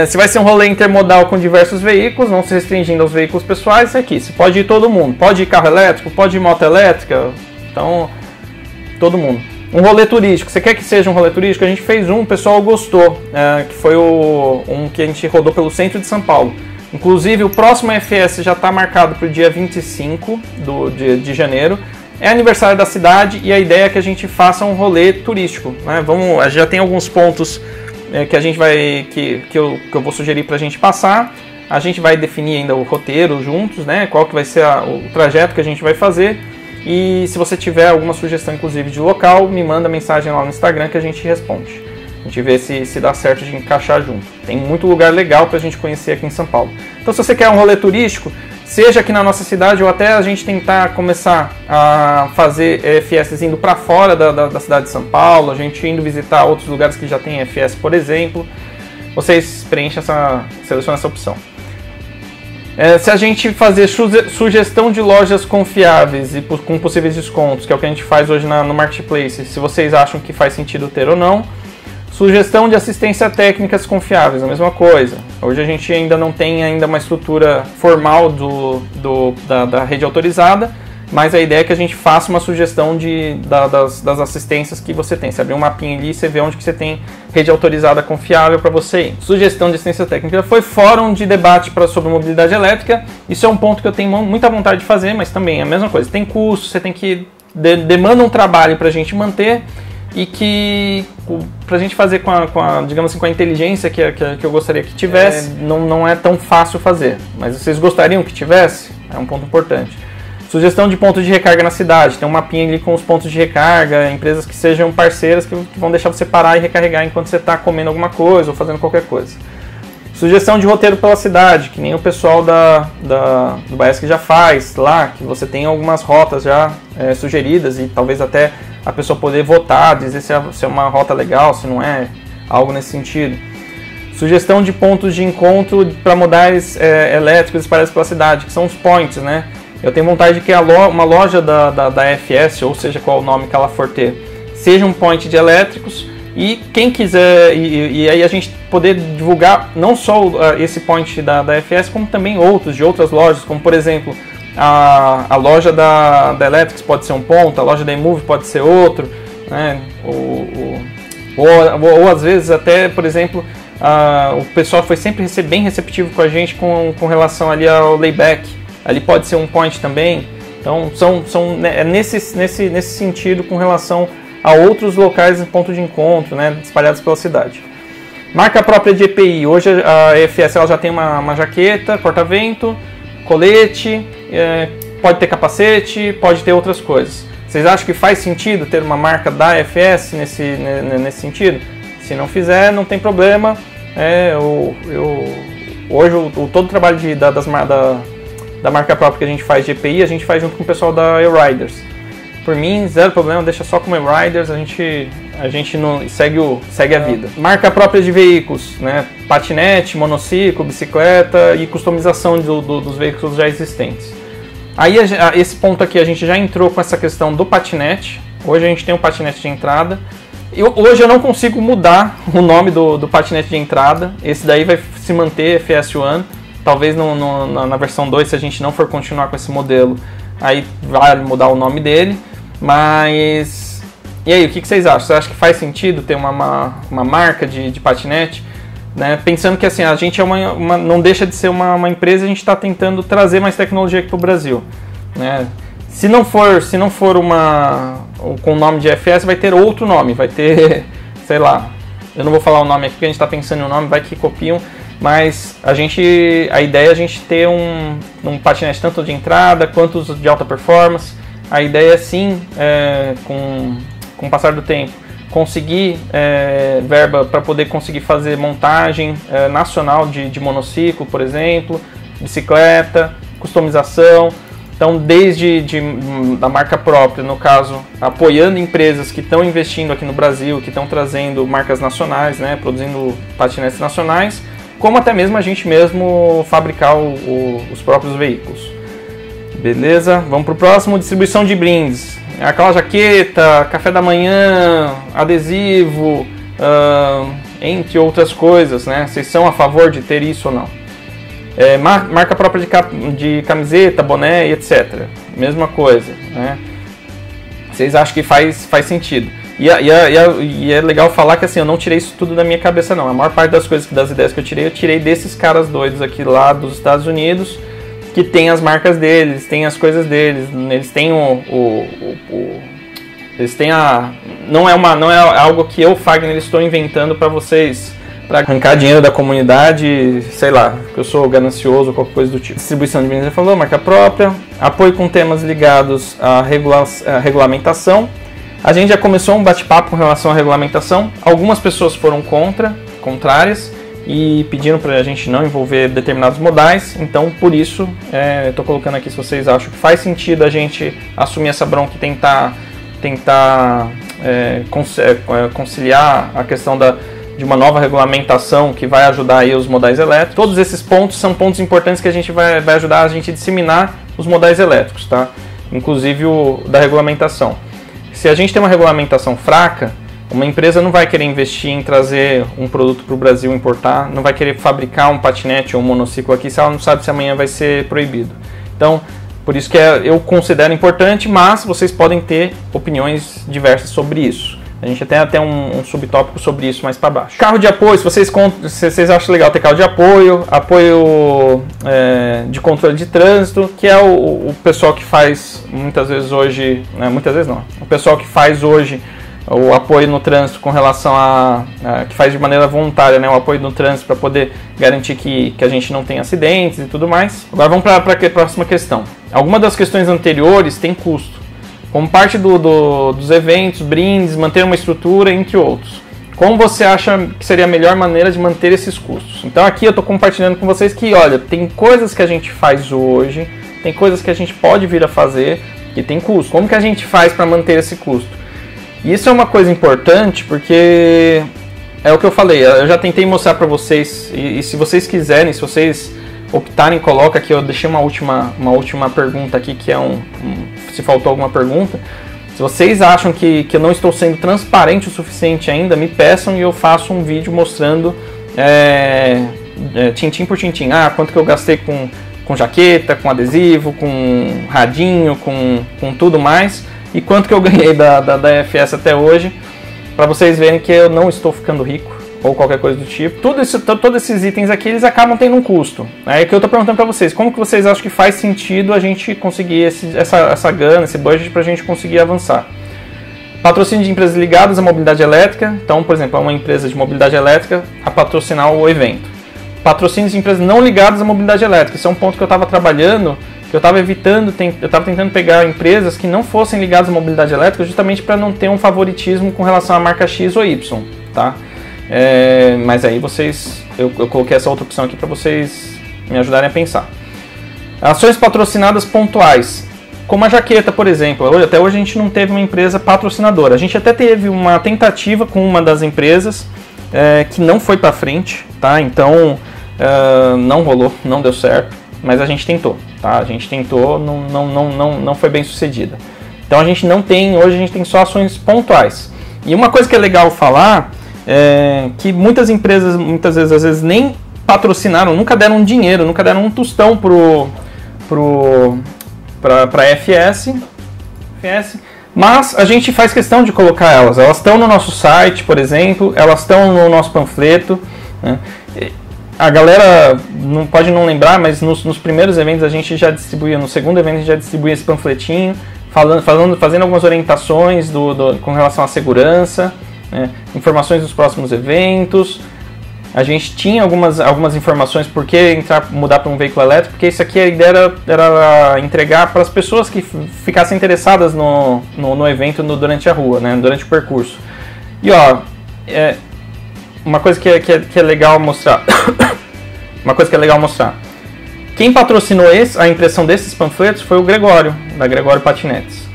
Se vai ser um rolê intermodal com diversos veículos, não se restringindo aos veículos pessoais, aqui, se pode ir todo mundo, pode ir carro elétrico, pode ir moto elétrica, então, todo mundo. Um rolê turístico, você quer que seja um rolê turístico? A gente fez um, o pessoal gostou, que foi um que a gente rodou pelo centro de São Paulo. Inclusive, o próximo FS já está marcado para o dia 25 de janeiro. É aniversário da cidade e a ideia é que a gente faça um rolê turístico, né? Já tem alguns pontos que a gente vai que eu vou sugerir para a gente passar. A gente vai definir ainda o roteiro juntos, né? Qual que vai ser o trajeto que a gente vai fazer. E se você tiver alguma sugestão, inclusive, de local, me manda mensagem lá no Instagram que a gente responde. A gente vê se dá certo de encaixar junto. Tem muito lugar legal pra gente conhecer aqui em São Paulo. Então, se você quer um rolê turístico, seja aqui na nossa cidade ou até a gente tentar começar a fazer FS indo para fora da cidade de São Paulo, a gente indo visitar outros lugares que já tem FS, por exemplo, vocês selecionam essa opção. Se a gente fazer sugestão de lojas confiáveis e com possíveis descontos, que é o que a gente faz hoje no Marketplace, se vocês acham que faz sentido ter ou não. Sugestão de assistência técnicas confiáveis, a mesma coisa. Hoje a gente ainda não tem uma estrutura formal da rede autorizada, mas a ideia é que a gente faça uma sugestão das assistências que você tem. Você abrir um mapinha ali e você vê onde que você tem rede autorizada confiável para você ir. Sugestão de assistência técnica foi fórum de debate sobre mobilidade elétrica. Isso é um ponto que eu tenho muita vontade de fazer, mas também é a mesma coisa. Tem custo, você tem que... demanda um trabalho para a gente manter e que pra gente fazer digamos assim, com a inteligência que eu gostaria que tivesse, não é tão fácil fazer. Mas vocês gostariam que tivesse? É um ponto importante. Sugestão de pontos de recarga na cidade. Tem um mapinha ali com os pontos de recarga, empresas que sejam parceiras que vão deixar você parar e recarregar enquanto você está comendo alguma coisa ou fazendo qualquer coisa. Sugestão de roteiro pela cidade, que nem o pessoal do Baesc já faz lá, que você tem algumas rotas já sugeridas e talvez até a pessoa poder votar, dizer se é uma rota legal, se não é, algo nesse sentido. Sugestão de pontos de encontro para modais elétricos espalhados pela cidade, que são os points, né? Eu tenho vontade de que uma loja da FS, ou seja, qual o nome que ela for ter, seja um point de elétricos e quem quiser, e aí a gente poder divulgar não só esse point da FS, como também outros, de outras lojas, como por exemplo, a loja da Electrics pode ser um ponto, a loja da eMove pode ser outro, né? Ou às vezes até, por exemplo, o pessoal foi sempre bem receptivo com a gente com relação ali ao layback. Ali pode ser um point também. Então nesse sentido com relação a outros locais de ponto de encontro, né, espalhados pela cidade. Marca própria de EPI. Hoje a EFS ela já tem uma jaqueta, corta-vento, colete, pode ter capacete, pode ter outras coisas. Vocês acham que faz sentido ter uma marca da EFS nesse sentido? Se não fizer, não tem problema. Hoje todo o trabalho da marca própria que a gente faz de EPI, a gente faz junto com o pessoal da Riders. Por mim, zero problema, deixa só como Riders, a gente não segue a vida. Marca própria de veículos, né? Patinete, monociclo, bicicleta e customização dos veículos já existentes. Aí esse ponto aqui a gente já entrou com essa questão do patinete. Hoje a gente tem um patinete de entrada. Hoje eu não consigo mudar o nome do patinete de entrada. Esse daí vai se manter FS1. Talvez na versão 2, se a gente não for continuar com esse modelo, aí vai mudar o nome dele. Mas... E aí, o que vocês acham? Você acha que faz sentido ter uma marca de patinete? Né? Pensando que assim, a gente não deixa de ser uma empresa, a gente está tentando trazer mais tecnologia aqui para o Brasil. Né? Se não for com o nome de FS, vai ter outro nome, vai ter, sei lá, eu não vou falar o nome aqui porque a gente está pensando em um nome, vai que copiam. Mas a ideia é a gente ter um patinete tanto de entrada quanto de alta performance. A ideia é sim, com o passar do tempo, conseguir verba para poder conseguir fazer montagem nacional de monociclo, por exemplo, bicicleta, customização. Então, desde da marca própria, no caso, apoiando empresas que estão investindo aqui no Brasil, que estão trazendo marcas nacionais, né, produzindo patinetes nacionais, como até mesmo a gente mesmo fabricar os próprios veículos. Beleza, vamos pro próximo, distribuição de brindes. Aquela jaqueta, café da manhã, adesivo, entre outras coisas, né? Vocês são a favor de ter isso ou não? Marca própria de camiseta, boné e etc. Mesma coisa, né? Vocês acham que faz sentido? E é legal falar que assim, eu não tirei isso tudo da minha cabeça não. A maior parte das ideias que eu tirei desses caras doidos aqui lá dos Estados Unidos, que tem as marcas deles, tem as coisas deles, eles têm eles têm não é algo que eu, Fagner, estou inventando para vocês, para arrancar dinheiro da comunidade, sei lá, que eu sou ganancioso, qualquer coisa do tipo. Distribuição de bens, já falou, marca própria, apoio com temas ligados à regulamentação. A gente já começou um bate-papo com relação à regulamentação. Algumas pessoas foram contrárias e pediram para a gente não envolver determinados modais. Então, por isso, eu estou colocando aqui se vocês acham que faz sentido a gente assumir essa bronca e tentar conciliar a questão de uma nova regulamentação que vai ajudar aí os modais elétricos. Todos esses pontos são pontos importantes que a gente vai ajudar a gente a disseminar os modais elétricos, tá? Inclusive o da regulamentação. Se a gente tem uma regulamentação fraca, uma empresa não vai querer investir em trazer um produto para o Brasil, importar, não vai querer fabricar um patinete ou um monociclo aqui se ela não sabe se amanhã vai ser proibido. Então, por isso que eu considero importante, mas vocês podem ter opiniões diversas sobre isso. A gente tem até um subtópico sobre isso mais para baixo. Carro de apoio, se vocês acham legal ter carro de apoio, de controle de trânsito, que é o pessoal que faz muitas vezes hoje, muitas vezes não, o pessoal que faz hoje o apoio no trânsito com relação que faz de maneira voluntária, né, o apoio no trânsito para poder garantir que a gente não tenha acidentes e tudo mais. Agora vamos para a próxima questão. Algumas das questões anteriores têm custo, como parte dos eventos, brindes, manter uma estrutura, entre outros. Como você acha que seria a melhor maneira de manter esses custos? Então aqui eu estou compartilhando com vocês que, olha, tem coisas que a gente faz hoje, tem coisas que a gente pode vir a fazer que tem custo. Como que a gente faz para manter esse custo? E isso é uma coisa importante porque é o que eu falei, eu já tentei mostrar para vocês, e se vocês quiserem, se vocês optarem, coloca aqui, eu deixei uma última pergunta aqui, que é se faltou alguma pergunta. Se vocês acham que eu não estou sendo transparente o suficiente ainda, me peçam e eu faço um vídeo mostrando tintim por tintim. Quanto que eu gastei com jaqueta, com adesivo, com radinho, com tudo mais, e quanto que eu ganhei da EFS até hoje, para vocês verem que eu não estou ficando rico, ou qualquer coisa do tipo. Todos esses itens aqui, eles acabam tendo um custo. É que eu estou perguntando para vocês, como que vocês acham que faz sentido a gente conseguir essa grana, esse budget, para a gente conseguir avançar? Patrocínio de empresas ligadas à mobilidade elétrica. Então, por exemplo, uma empresa de mobilidade elétrica a patrocinar o evento. Patrocínios de empresas não ligadas à mobilidade elétrica. Isso é um ponto que eu estava trabalhando, que eu estava evitando, eu estava tentando pegar empresas que não fossem ligadas à mobilidade elétrica, justamente para não ter um favoritismo com relação à marca X ou Y, tá? Mas aí eu coloquei essa outra opção aqui para vocês me ajudarem a pensar. Ações patrocinadas pontuais, como a jaqueta, por exemplo. Até hoje a gente não teve uma empresa patrocinadora. A gente até teve uma tentativa com uma das empresas que não foi para frente, tá? Então não rolou, não deu certo, mas a gente tentou, tá? A gente tentou, não foi bem sucedida. Então a gente não tem, hoje a gente tem só ações pontuais. E uma coisa que é legal falar que muitas empresas, muitas vezes, às vezes nem patrocinaram, nunca deram dinheiro, nunca deram um tostão para FS, mas a gente faz questão de colocar elas. Elas estão no nosso site, por exemplo, elas estão no nosso panfleto, né? A galera pode não lembrar, mas nos primeiros eventos a gente já distribuía, no segundo evento a gente já distribuía esse panfletinho, fazendo algumas orientações com relação à segurança, né? Informações dos próximos eventos. A gente tinha algumas informações por que mudar para um veículo elétrico, porque isso aqui a ideia era entregar para as pessoas que ficassem interessadas no evento durante a rua, né? Durante o percurso. E uma coisa que é legal mostrar. Uma coisa que é legal mostrar. Quem patrocinou a impressão desses panfletos foi o Gregório, da Gregório Patinetes.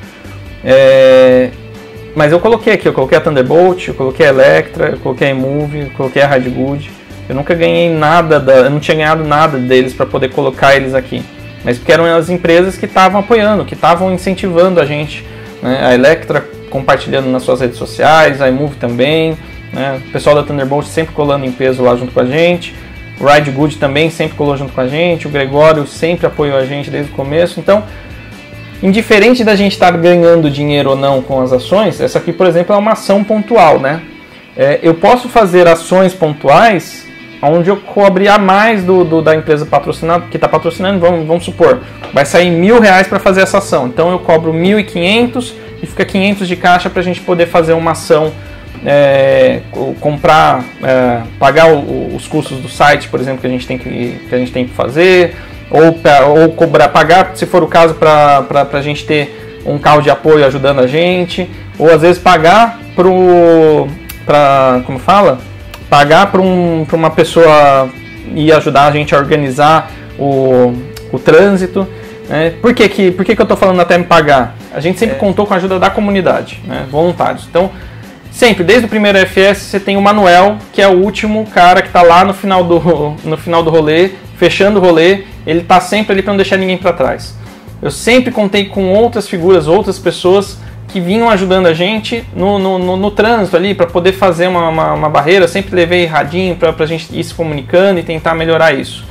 Mas eu coloquei aqui, eu coloquei a Thunderbolt, eu coloquei a Electra, eu coloquei a eMove, eu coloquei a Radgood. Eu nunca ganhei nada, eu não tinha ganhado nada deles para poder colocar eles aqui. mas porque eram as empresas que estavam apoiando, que estavam incentivando a gente, né? A Electra compartilhando nas suas redes sociais, a iMove também, né? O pessoal da Thunderbolt sempre colando em peso lá junto com a gente, o Ride Good também sempre colou junto com a gente, o Gregório sempre apoiou a gente desde o começo. Então, indiferente da gente estar ganhando dinheiro ou não com as ações, essa aqui, por exemplo, é uma ação pontual, né? Eu posso fazer ações pontuais onde eu cobre a mais da empresa patrocinada, que está patrocinando, vamos supor, vai sair R$1.000 para fazer essa ação. Então eu cobro 1.500 e fica 500 de caixa para a gente poder fazer uma ação, comprar, pagar os custos do site, por exemplo, que a gente tem que fazer, ou cobrar, pagar, se for o caso, para a gente ter um carro de apoio ajudando a gente, ou às vezes pagar pagar para uma pessoa ir ajudar a gente a organizar o trânsito, né? Por que eu estou falando até me pagar? A gente sempre contou com a ajuda da comunidade, né? Voluntários. Então, sempre, desde o primeiro FS, você tem o Manuel, que é o último cara que está lá no final do rolê, fechando o rolê, ele está sempre ali para não deixar ninguém para trás. Eu sempre contei com outras figuras, outras pessoas que vinham ajudando a gente no trânsito ali, para poder fazer uma barreira. Eu sempre levei radinho para a gente ir se comunicando e tentar melhorar isso.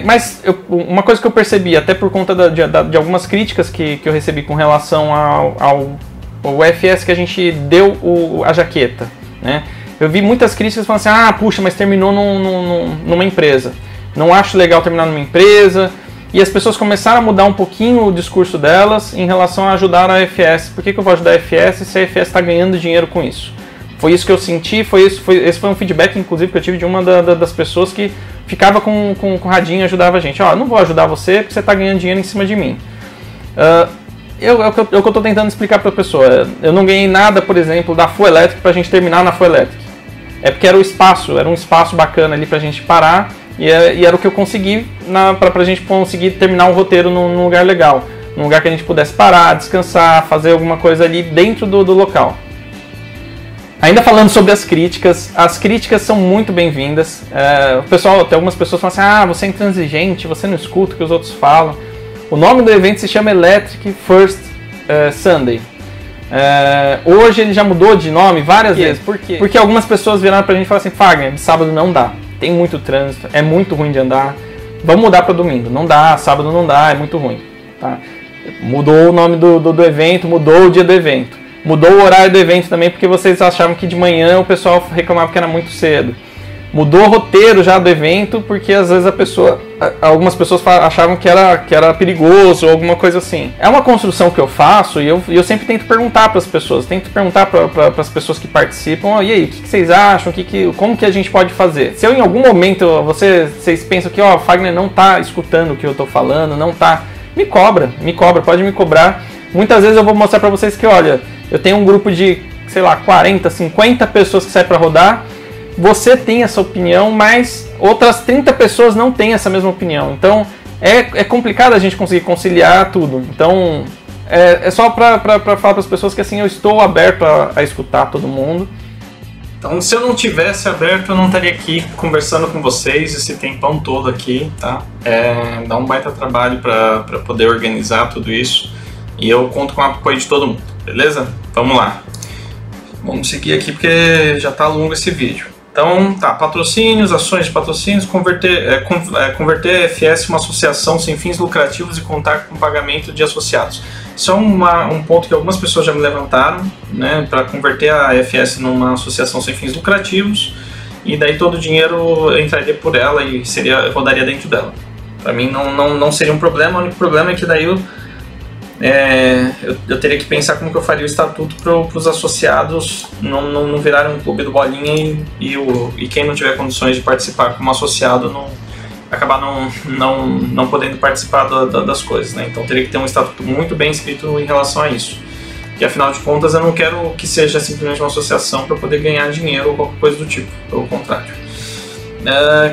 Mas uma coisa que eu percebi, até por conta de algumas críticas que eu recebi com relação ao FS que a gente deu a jaqueta, né? Eu vi muitas críticas falando assim, puxa, mas terminou numa empresa. Não acho legal terminar numa empresa. E as pessoas começaram a mudar um pouquinho o discurso delas em relação a ajudar a FS. Por que eu vou ajudar a FS se a FS está ganhando dinheiro com isso? Foi isso que eu senti, esse foi um feedback, inclusive, que eu tive de uma das pessoas que ficava com o radinho e ajudava a gente. Não vou ajudar você porque você está ganhando dinheiro em cima de mim. É o que eu estou tentando explicar para a pessoa. Eu não ganhei nada, por exemplo, da Full Electric para a gente terminar na Full Electric. É porque era um espaço bacana ali para a gente parar. E era o que eu consegui para a gente conseguir terminar o roteiro num lugar legal. Num lugar que a gente pudesse parar, descansar, fazer alguma coisa ali dentro do local. Ainda falando sobre as críticas são muito bem-vindas. Até algumas pessoas falam assim, você é intransigente, você não escuta o que os outros falam. O nome do evento se chama Electric First Sunday. Hoje ele já mudou de nome várias vezes. Por quê? Porque algumas pessoas viraram pra gente e falaram assim, Fagner, de sábado não dá. Tem muito trânsito, é muito ruim de andar. Vamos mudar para domingo. Não dá, sábado não dá, é muito ruim. Tá? Mudou o nome do evento, mudou o dia do evento. Mudou o horário do evento também, porque vocês achavam que de manhã o pessoal reclamava que era muito cedo. Mudou o roteiro já do evento, porque às vezes algumas pessoas achavam que era perigoso ou alguma coisa assim. É uma construção que eu faço e eu sempre tento perguntar para as pessoas, para as pessoas que participam, e aí, o que vocês acham, como que a gente pode fazer? Se eu em algum momento vocês pensam que o Fagner não está escutando o que eu estou falando, não está, me cobra, pode me cobrar. Muitas vezes eu vou mostrar para vocês que, olha, eu tenho um grupo de, 40, 50 pessoas que saem para rodar. Você tem essa opinião, mas outras 30 pessoas não têm essa mesma opinião. Então, é complicado a gente conseguir conciliar tudo. Então, é só para falar para as pessoas que assim, eu estou aberto a escutar todo mundo. Então, se eu não tivesse aberto, eu não estaria aqui conversando com vocês esse tempão todo aqui, tá? Dá um baita trabalho para poder organizar tudo isso. E eu conto com o apoio de todo mundo, beleza? Vamos lá. Vamos seguir aqui porque já está longo esse vídeo. Então, patrocínios, ações de patrocínios, converter a FS em uma associação sem fins lucrativos e contar com pagamento de associados. Isso é um ponto que algumas pessoas já me levantaram, né, para converter a FS numa associação sem fins lucrativos, e daí todo o dinheiro entraria por ela e rodaria dentro dela. Para mim não seria um problema, o único problema é que daí eu teria que pensar como que eu faria o estatuto para os associados não virarem um clube do Bolinha e quem não tiver condições de participar como associado acabar não podendo participar das coisas, né? Então teria que ter um estatuto muito bem escrito em relação a isso. Porque afinal de contas eu não quero que seja simplesmente uma associação para poder ganhar dinheiro ou qualquer coisa do tipo, pelo contrário.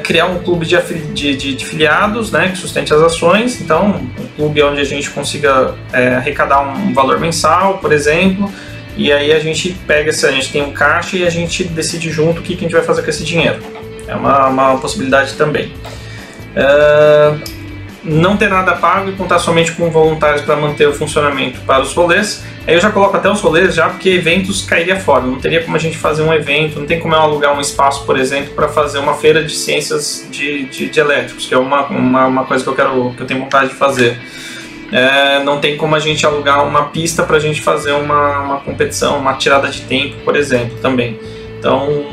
Criar um clube de afiliados, né, que sustente as ações. Então, um clube onde a gente consiga arrecadar um valor mensal, por exemplo, e aí a gente tem um caixa e a gente decide junto o que a gente vai fazer com esse dinheiro. É uma possibilidade também. não ter nada pago e contar somente com voluntários para manter o funcionamento para os rolês. Aí eu já coloco até os rolês já, porque eventos cairia fora, não teria como a gente fazer um evento, não tem como eu alugar um espaço, por exemplo, para fazer uma feira de ciências de elétricos, que é uma coisa que eu tenho vontade de fazer. Não tem como a gente alugar uma pista para a gente fazer uma competição, uma tirada de tempo, por exemplo, também. Então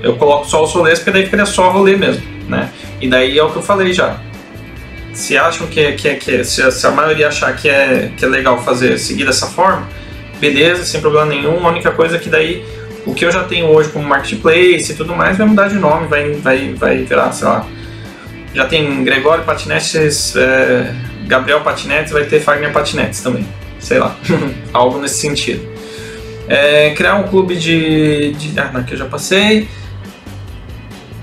eu coloco só os rolês, porque daí ficaria só rolê mesmo, né? E daí é o que eu falei já. Se acham se a maioria achar que é legal seguir dessa forma, beleza, sem problema nenhum. A única coisa é que daí o que eu já tenho hoje como marketplace e tudo mais vai mudar de nome, vai virar, sei lá, já tem Gregório Patinetes, Gabriel Patinetes, vai ter Fagner Patinetes também, sei lá, algo nesse sentido. Criar um clube aqui eu já passei.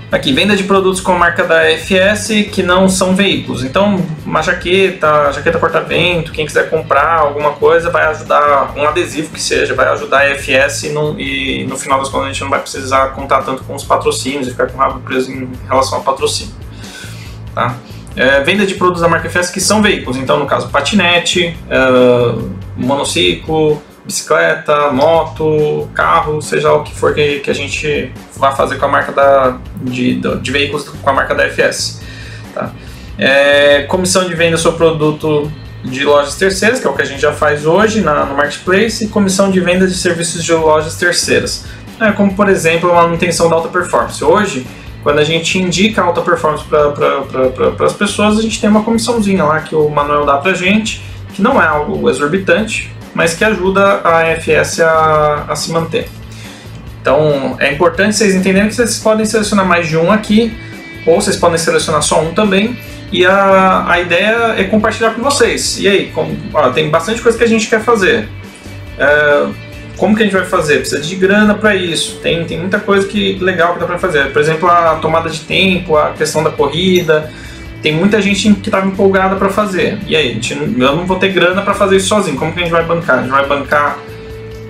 Aqui, venda de produtos com a marca da AFS que não são veículos. Então, uma jaqueta corta-vento, quem quiser comprar alguma coisa vai ajudar, um adesivo que seja, vai ajudar a AFS e no final das contas a gente não vai precisar contar tanto com os patrocínios e ficar com o rabo preso em relação ao patrocínio. Tá? Venda de produtos da marca AFS que são veículos. Então, no caso, patinete, monociclo, bicicleta, moto, carro, seja o que for que a gente vai fazer com a marca de veículos com a marca da FS. Tá? Comissão de venda do seu produto de lojas terceiras, que é o que a gente já faz hoje no Marketplace, e comissão de venda de serviços de lojas terceiras. Como, por exemplo, a manutenção da alta performance. Hoje, quando a gente indica alta performance para as pessoas, a gente tem uma comissãozinha lá que o Manuel dá para a gente, que não é algo exorbitante, mas que ajuda a AFS a se manter. Então é importante vocês entenderem que vocês podem selecionar mais de um aqui, ou vocês podem selecionar só um também, e a ideia é compartilhar com vocês. E aí, tem bastante coisa que a gente quer fazer. Como que a gente vai fazer? Precisa de grana para isso, tem muita coisa legal que dá para fazer. Por exemplo, a tomada de tempo, a questão da corrida. Tem muita gente que estava empolgada para fazer. E aí, eu não vou ter grana para fazer isso sozinho. Como que a gente vai bancar? A gente vai bancar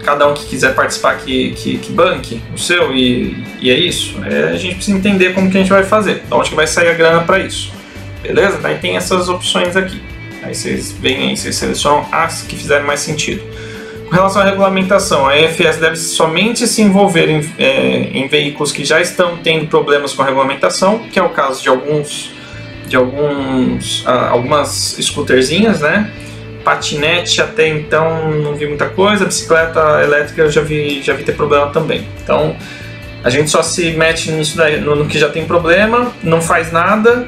cada um que quiser participar que banque o seu e é isso? A gente precisa entender como que a gente vai fazer. De onde que vai sair a grana para isso? Beleza? Daí tem essas opções aqui. Aí vocês vêm aí, vocês selecionam as que fizerem mais sentido. Com relação à regulamentação, a EFS deve somente se envolver em veículos que já estão tendo problemas com a regulamentação, que é o caso de algumas scooterzinhas, né? Patinete até então não vi muita coisa, bicicleta elétrica eu já vi ter problema também. Então a gente só se mete nisso daí, no que já tem problema, não faz nada,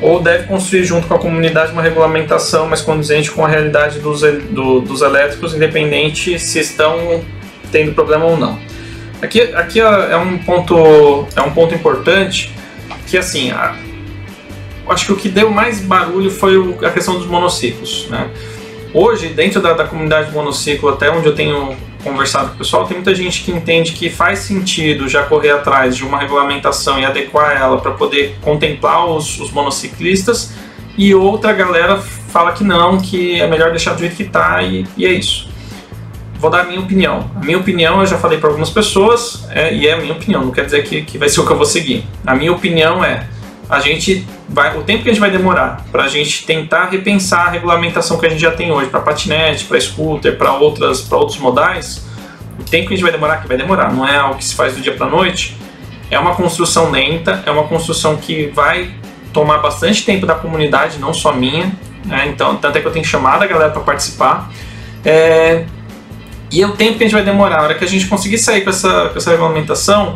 ou deve construir junto com a comunidade uma regulamentação mais condizente com a realidade dos elétricos, independente se estão tendo problema ou não. Aqui é um ponto importante, que assim, acho que o que deu mais barulho foi a questão dos monociclos, né? Hoje, dentro da comunidade de monociclo, até onde eu tenho conversado com o pessoal, tem muita gente que entende que faz sentido já correr atrás de uma regulamentação e adequar ela para poder contemplar os monociclistas, e outra galera fala que não, que é melhor deixar do jeito que está, e é isso. Vou dar a minha opinião. A minha opinião eu já falei para algumas pessoas, e é a minha opinião, não quer dizer que vai ser o que eu vou seguir. A minha opinião é: o tempo que a gente vai demorar para a gente tentar repensar a regulamentação que a gente já tem hoje para patinete, para scooter, para outros modais, o tempo que a gente vai demorar, não é algo que se faz do dia para a noite, é uma construção lenta, é uma construção que vai tomar bastante tempo da comunidade, não só minha, né? Então, tanto é que eu tenho chamado a galera para participar, e é o tempo que a gente vai demorar. A hora que a gente conseguir sair com essa regulamentação,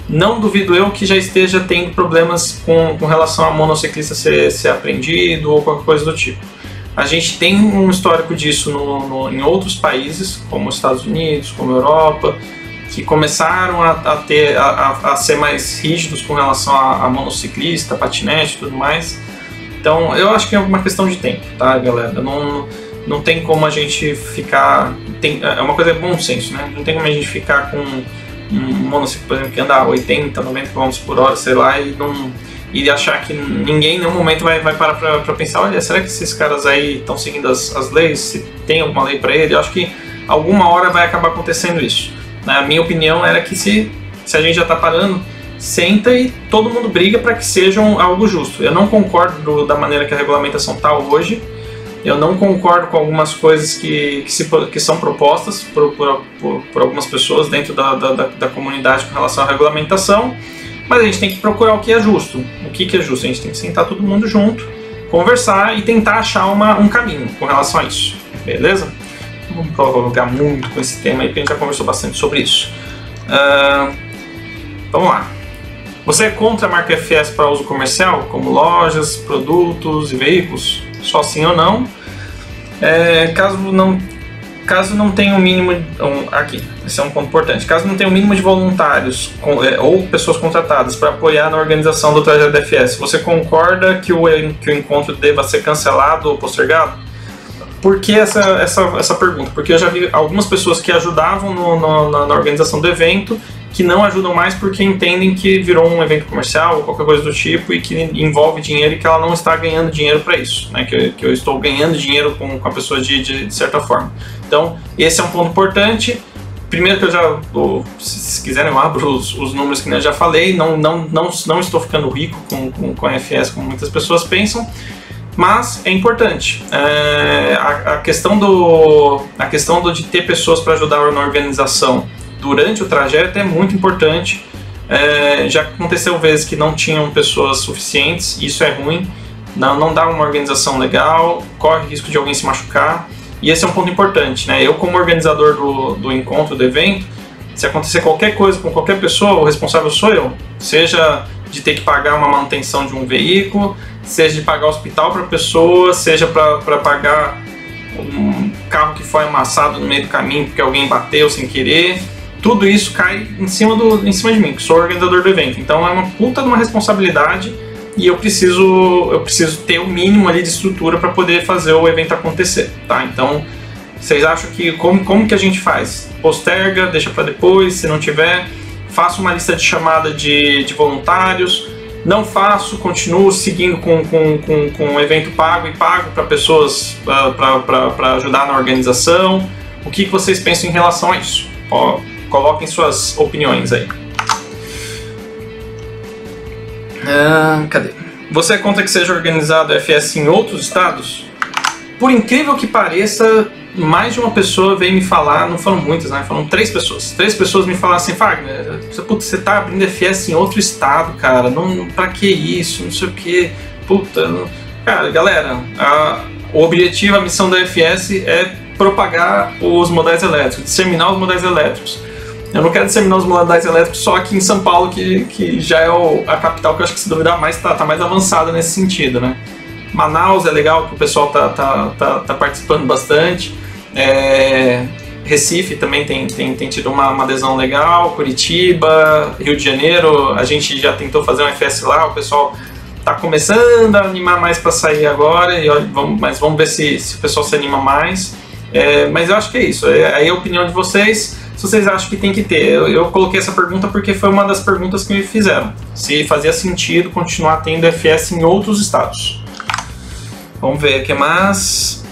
não duvido eu que já esteja tendo problemas com relação a monociclista ser apreendido ou qualquer coisa do tipo. A gente tem um histórico disso em outros países, como os Estados Unidos, como a Europa, que começaram a ser mais rígidos com relação a monociclista, patinete e tudo mais. Então eu acho que é uma questão de tempo, tá, galera? Não tem como a gente ficar... é uma coisa de bom senso, né? Não tem como a gente ficar com um monociclo, por exemplo, que anda a 80, 90 km por hora, sei lá, e achar que ninguém em nenhum momento vai parar para pensar: olha, será que esses caras aí estão seguindo as leis? Se tem alguma lei para ele? Eu acho que alguma hora vai acabar acontecendo isso. A minha opinião era que se a gente já está parando, senta e todo mundo briga para que sejam algo justo. Eu não concordo da maneira que a regulamentação está hoje. Eu não concordo com algumas coisas que são propostas por algumas pessoas dentro da comunidade com relação à regulamentação, mas a gente tem que procurar o que é justo. O que é justo? A gente tem que sentar todo mundo junto, conversar e tentar achar um caminho com relação a isso, beleza? Não vamos prolongar muito com esse tema aí, porque a gente já conversou bastante sobre isso. Vamos lá. Você é contra a marca FS para uso comercial, como lojas, produtos e veículos? Só sim ou não? Caso não tenha o mínimo... Aqui, esse é um ponto importante. Caso não tenha o mínimo de voluntários ou pessoas contratadas para apoiar na organização do trajeto da FS, você concorda que o encontro deva ser cancelado ou postergado? Por que essa pergunta? Porque eu já vi algumas pessoas que ajudavam na organização do evento que não ajudam mais porque entendem que virou um evento comercial ou qualquer coisa do tipo e que envolve dinheiro e que ela não está ganhando dinheiro para isso, né? Que eu estou ganhando dinheiro com a pessoa de certa forma. Então, esse é um ponto importante. Primeiro que se quiserem eu abro os números que eu já falei, não estou ficando rico com a FS como muitas pessoas pensam, mas é importante. A questão de ter pessoas para ajudar na organização durante o trajeto é muito importante. Já aconteceu vezes que não tinham pessoas suficientes, isso é ruim, não dá uma organização legal, corre risco de alguém se machucar, e esse é um ponto importante, né? Eu, como organizador do encontro, do evento, se acontecer qualquer coisa com qualquer pessoa, o responsável sou eu, seja de ter que pagar uma manutenção de um veículo, seja de pagar hospital para a pessoa, seja para pagar um carro que foi amassado no meio do caminho porque alguém bateu sem querer. Tudo isso cai em cima de mim, que sou organizador do evento. Então é uma puta de uma responsabilidade e eu preciso ter o mínimo ali de estrutura para poder fazer o evento acontecer, tá? Então, vocês acham que como que a gente faz? Posterga, deixa para depois, se não tiver, faço uma lista de chamada de voluntários, não faço, continuo seguindo com o evento pago e pago para pessoas para ajudar na organização. O que vocês pensam em relação a isso? Coloquem suas opiniões aí. Cadê? Você é contra que seja organizado a FS em outros estados? Por incrível que pareça, mais de uma pessoa veio me falar, não foram muitas, né? Foram 3 pessoas. 3 pessoas me falaram assim: Fagner, você tá abrindo FS em outro estado, cara, pra que isso? Não sei o que. Puta. Cara, galera, o objetivo, a missão da FS é propagar os modais elétricos, disseminar os modais elétricos. Eu não quero disseminar os modais elétricos só aqui em São Paulo, que já é a capital que eu acho que, se duvidar mais, tá mais avançada nesse sentido, né? Manaus é legal, que o pessoal tá participando bastante. Recife também tem tido uma adesão legal. Curitiba, Rio de Janeiro, a gente já tentou fazer um FS lá, o pessoal tá começando a animar mais para sair agora, mas vamos ver se o pessoal se anima mais. Mas eu acho que é isso, aí é a opinião de vocês. Se vocês acham que tem que ter, eu coloquei essa pergunta porque foi uma das perguntas que me fizeram, se fazia sentido continuar tendo FS em outros estados. Vamos ver o que mais.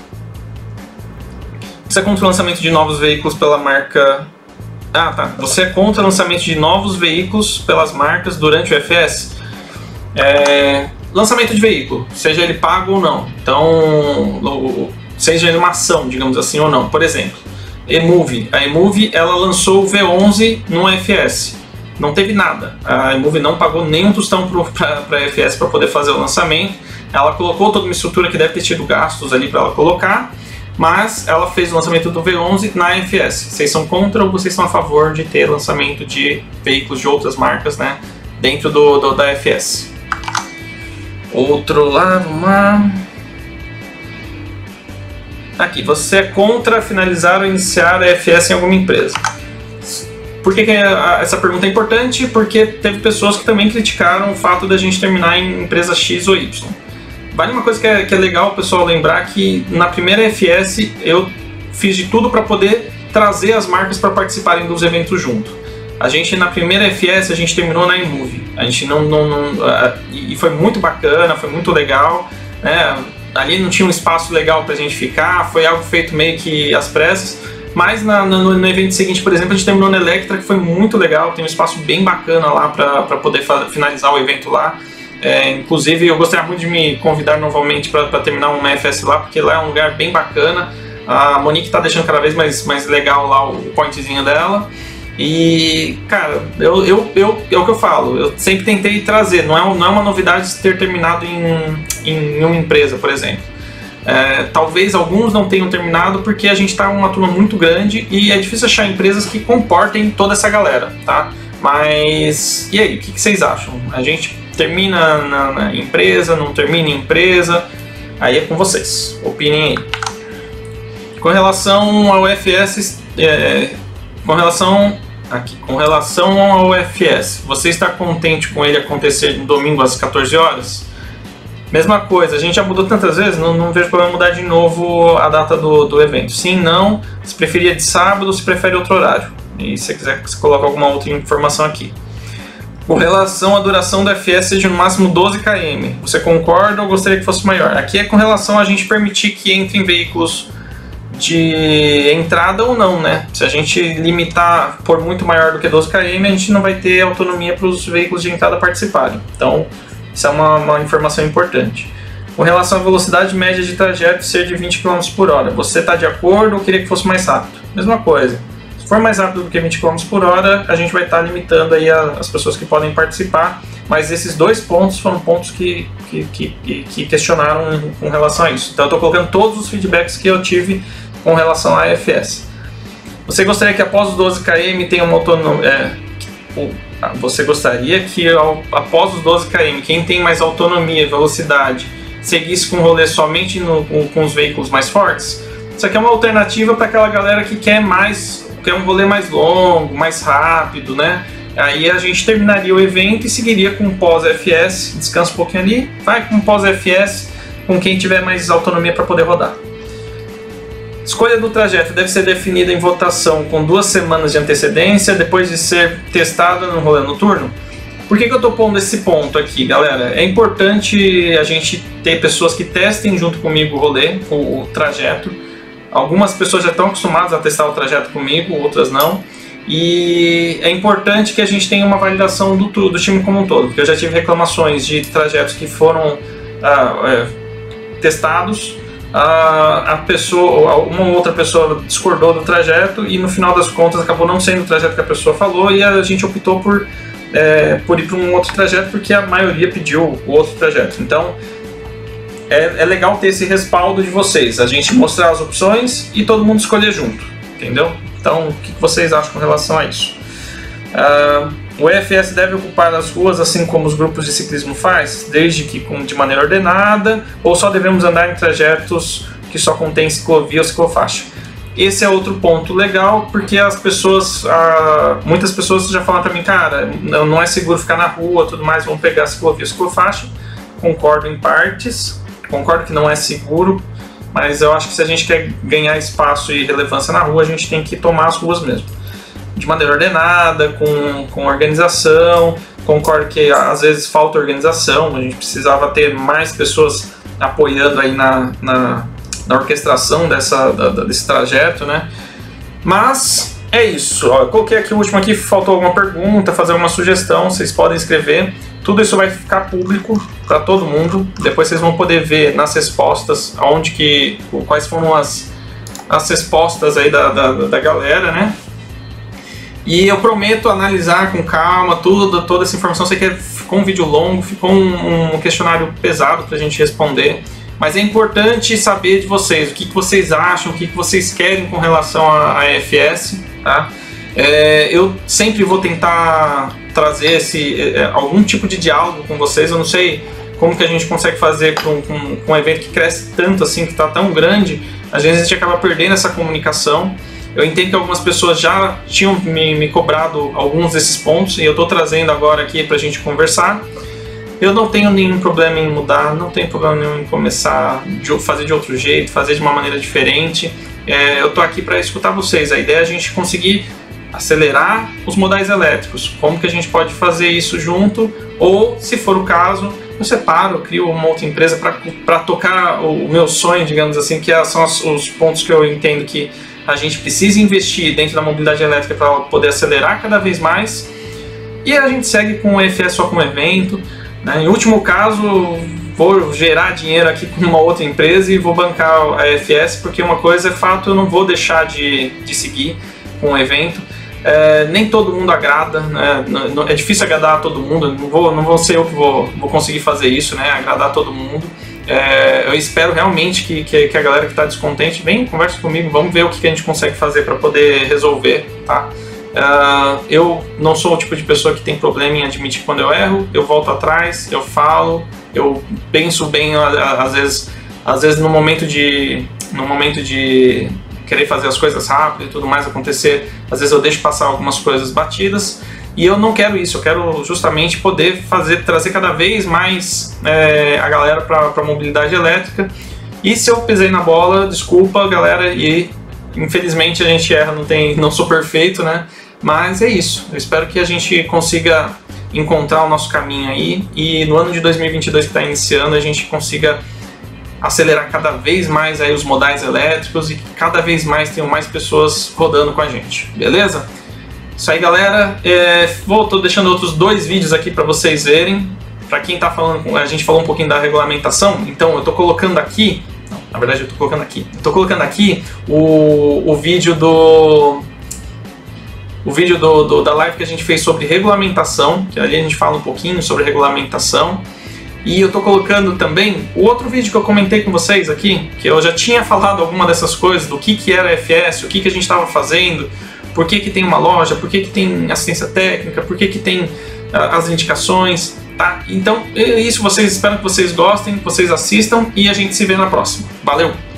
Você é contra o lançamento de novos veículos pela marca... tá. Você é contra o lançamento de novos veículos pelas marcas durante o FS? Lançamento de veículo, seja ele pago ou não. Então, seja ele uma ação, digamos assim, ou não. Por exemplo, eMove. A eMove, ela lançou o V11 no FS. Não teve nada. A eMove não pagou nem um tostão para a FS para poder fazer o lançamento. Ela colocou toda uma estrutura que deve ter tido gastos ali para ela colocar, mas ela fez o lançamento do V11 na FS. Vocês são contra ou vocês são a favor de ter lançamento de veículos de outras marcas, né, dentro da FS? Outro lá, vamos lá. Aqui, você é contra finalizar ou iniciar a FS em alguma empresa? Por que essa pergunta é importante? Porque teve pessoas que também criticaram o fato da gente terminar em empresa X ou Y. Vale uma coisa que é legal o pessoal lembrar, que na primeira FS eu fiz de tudo para poder trazer as marcas para participarem dos eventos junto. A gente, na primeira FS, a gente terminou na eMove. A gente e foi muito bacana, foi muito legal, né? Ali não tinha um espaço legal pra gente ficar, foi algo feito meio que às pressas, Mas no evento seguinte, por exemplo, a gente terminou na Electra, que foi muito legal, tem um espaço bem bacana lá para poder finalizar o evento lá. Inclusive, eu gostaria muito de me convidar novamente para terminar uma EFS lá, porque lá é um lugar bem bacana. A Monique está deixando cada vez mais legal lá o pointzinho dela. E, cara, é o que eu falo, eu sempre tentei trazer, não é uma novidade ter terminado em uma empresa, por exemplo. Talvez alguns não tenham terminado porque a gente está uma turma muito grande e é difícil achar empresas que comportem toda essa galera, tá? Mas, e aí, o que vocês acham? A gente termina na empresa, não termina em empresa? Aí é com vocês, opinem aí. Com relação ao FS, com relação ao FS, você está contente com ele acontecer no domingo às 14 horas? Mesma coisa, a gente já mudou tantas vezes, não vejo problema mudar de novo a data do evento. Sim, não, se preferia de sábado ou se prefere outro horário. E se você quiser, você coloca alguma outra informação aqui. Com relação à duração do FS, seja no máximo 12 km. Você concorda ou gostaria que fosse maior? Aqui é com relação a gente permitir que entrem veículos de entrada ou não, né? Se a gente limitar por muito maior do que 12 km, a gente não vai ter autonomia para os veículos de entrada participarem. Então, isso é uma informação importante. Com relação à velocidade média de trajeto ser de 20 km por hora, você está de acordo ou queria que fosse mais rápido? Mesma coisa. Se for mais rápido do que 20 km por hora, a gente vai estar limitando aí as pessoas que podem participar, mas esses dois pontos foram pontos que questionaram com relação a isso. Então eu estou colocando todos os feedbacks que eu tive com relação à AFS. Você gostaria que após os 12 km tenha uma autonomia... Você gostaria que após os 12 km, quem tem mais autonomia e velocidade seguisse com o rolê somente com os veículos mais fortes? Isso aqui é uma alternativa para aquela galera que quer um rolê mais longo, mais rápido, né? Aí a gente terminaria o evento e seguiria com pós-FS, descansa um pouquinho ali, vai com pós-FS com quem tiver mais autonomia para poder rodar. Escolha do trajeto deve ser definida em votação com 2 semanas de antecedência, depois de ser testada no rolê noturno. Por que eu estou pondo esse ponto aqui, galera? É importante a gente ter pessoas que testem junto comigo o rolê, o trajeto. Algumas pessoas já estão acostumadas a testar o trajeto comigo, outras não. E é importante que a gente tenha uma validação do time como um todo, porque eu já tive reclamações de trajetos que foram testados. Uma ou outra pessoa discordou do trajeto e no final das contas acabou não sendo o trajeto que a pessoa falou e a gente optou por ir para um outro trajeto porque a maioria pediu o outro trajeto. Então é legal ter esse respaldo de vocês, a gente mostrar as opções e todo mundo escolher junto, entendeu? Então o que vocês acham com relação a isso? O EFS deve ocupar as ruas assim como os grupos de ciclismo faz, desde que de maneira ordenada, ou só devemos andar em trajetos que só contém ciclovia ou ciclofaixa? Esse é outro ponto legal, porque muitas pessoas já falam para mim, cara, não é seguro ficar na rua, tudo mais, vamos pegar ciclovia ou ciclofaixa. Concordo em partes, concordo que não é seguro, mas eu acho que se a gente quer ganhar espaço e relevância na rua, a gente tem que tomar as ruas mesmo, de maneira ordenada, com organização. Concordo que às vezes falta organização, a gente precisava ter mais pessoas apoiando aí na orquestração desse trajeto, né? Mas é isso. Eu coloquei aqui o último aqui, faltou alguma pergunta, fazer alguma sugestão, vocês podem escrever. Tudo isso vai ficar público para todo mundo. Depois vocês vão poder ver nas respostas quais foram as respostas aí da galera, né? E eu prometo analisar com calma toda essa informação. Sei que ficou um vídeo longo, ficou um questionário pesado para a gente responder, mas é importante saber de vocês, o que vocês acham, o que vocês querem com relação à EFS, tá? Eu sempre vou tentar trazer algum tipo de diálogo com vocês. Eu não sei como que a gente consegue fazer com um evento que cresce tanto assim, que está tão grande, às vezes a gente acaba perdendo essa comunicação. Eu entendo que algumas pessoas já tinham me cobrado alguns desses pontos e eu estou trazendo agora aqui para a gente conversar. Eu não tenho nenhum problema em mudar, não tenho problema nenhum em começar a fazer de outro jeito, fazer de uma maneira diferente. Eu estou aqui para escutar vocês. A ideia é a gente conseguir acelerar os modais elétricos. Como que a gente pode fazer isso junto? Ou, se for o caso, eu separo, eu crio uma outra empresa para tocar o meu sonho, digamos assim, que são os pontos que eu entendo que a gente precisa investir dentro da mobilidade elétrica para poder acelerar cada vez mais, e a gente segue com o EFS só como evento, né? Em último caso, vou gerar dinheiro aqui com uma outra empresa e vou bancar a EFS, porque uma coisa é fato, eu não vou deixar de seguir com o evento. Nem todo mundo agrada, né? É difícil agradar a todo mundo, não vou ser eu que vou conseguir fazer isso, né? Agradar todo mundo. Eu espero realmente que a galera que está descontente vem, conversa comigo, vamos ver o que a gente consegue fazer para poder resolver, tá? Eu não sou o tipo de pessoa que tem problema em admitir quando eu erro, eu volto atrás, eu falo, eu penso bem, às vezes no momento de querer fazer as coisas rápido e tudo mais acontecer, às vezes eu deixo passar algumas coisas batidas, e eu não quero isso, eu quero justamente poder trazer cada vez mais a galera para a mobilidade elétrica. E se eu pisei na bola, desculpa galera, e infelizmente a gente erra, não sou perfeito, né? Mas é isso, eu espero que a gente consiga encontrar o nosso caminho aí, e no ano de 2022 que está iniciando, a gente consiga acelerar cada vez mais aí os modais elétricos e que cada vez mais tenham mais pessoas rodando com a gente, beleza? Isso aí galera, tô deixando outros 2 vídeos aqui para vocês verem. Para quem tá falando, a gente falou um pouquinho da regulamentação, então eu tô colocando aqui, na verdade eu tô colocando aqui o vídeo da live que a gente fez sobre regulamentação, que ali a gente fala um pouquinho sobre regulamentação. E eu tô colocando também o outro vídeo que eu comentei com vocês aqui, que eu já tinha falado alguma dessas coisas, do que era FS, o que a gente estava fazendo, por que tem uma loja, por que tem assistência técnica, por que tem as indicações, tá? Então, isso espero que vocês gostem, que vocês assistam, e a gente se vê na próxima. Valeu!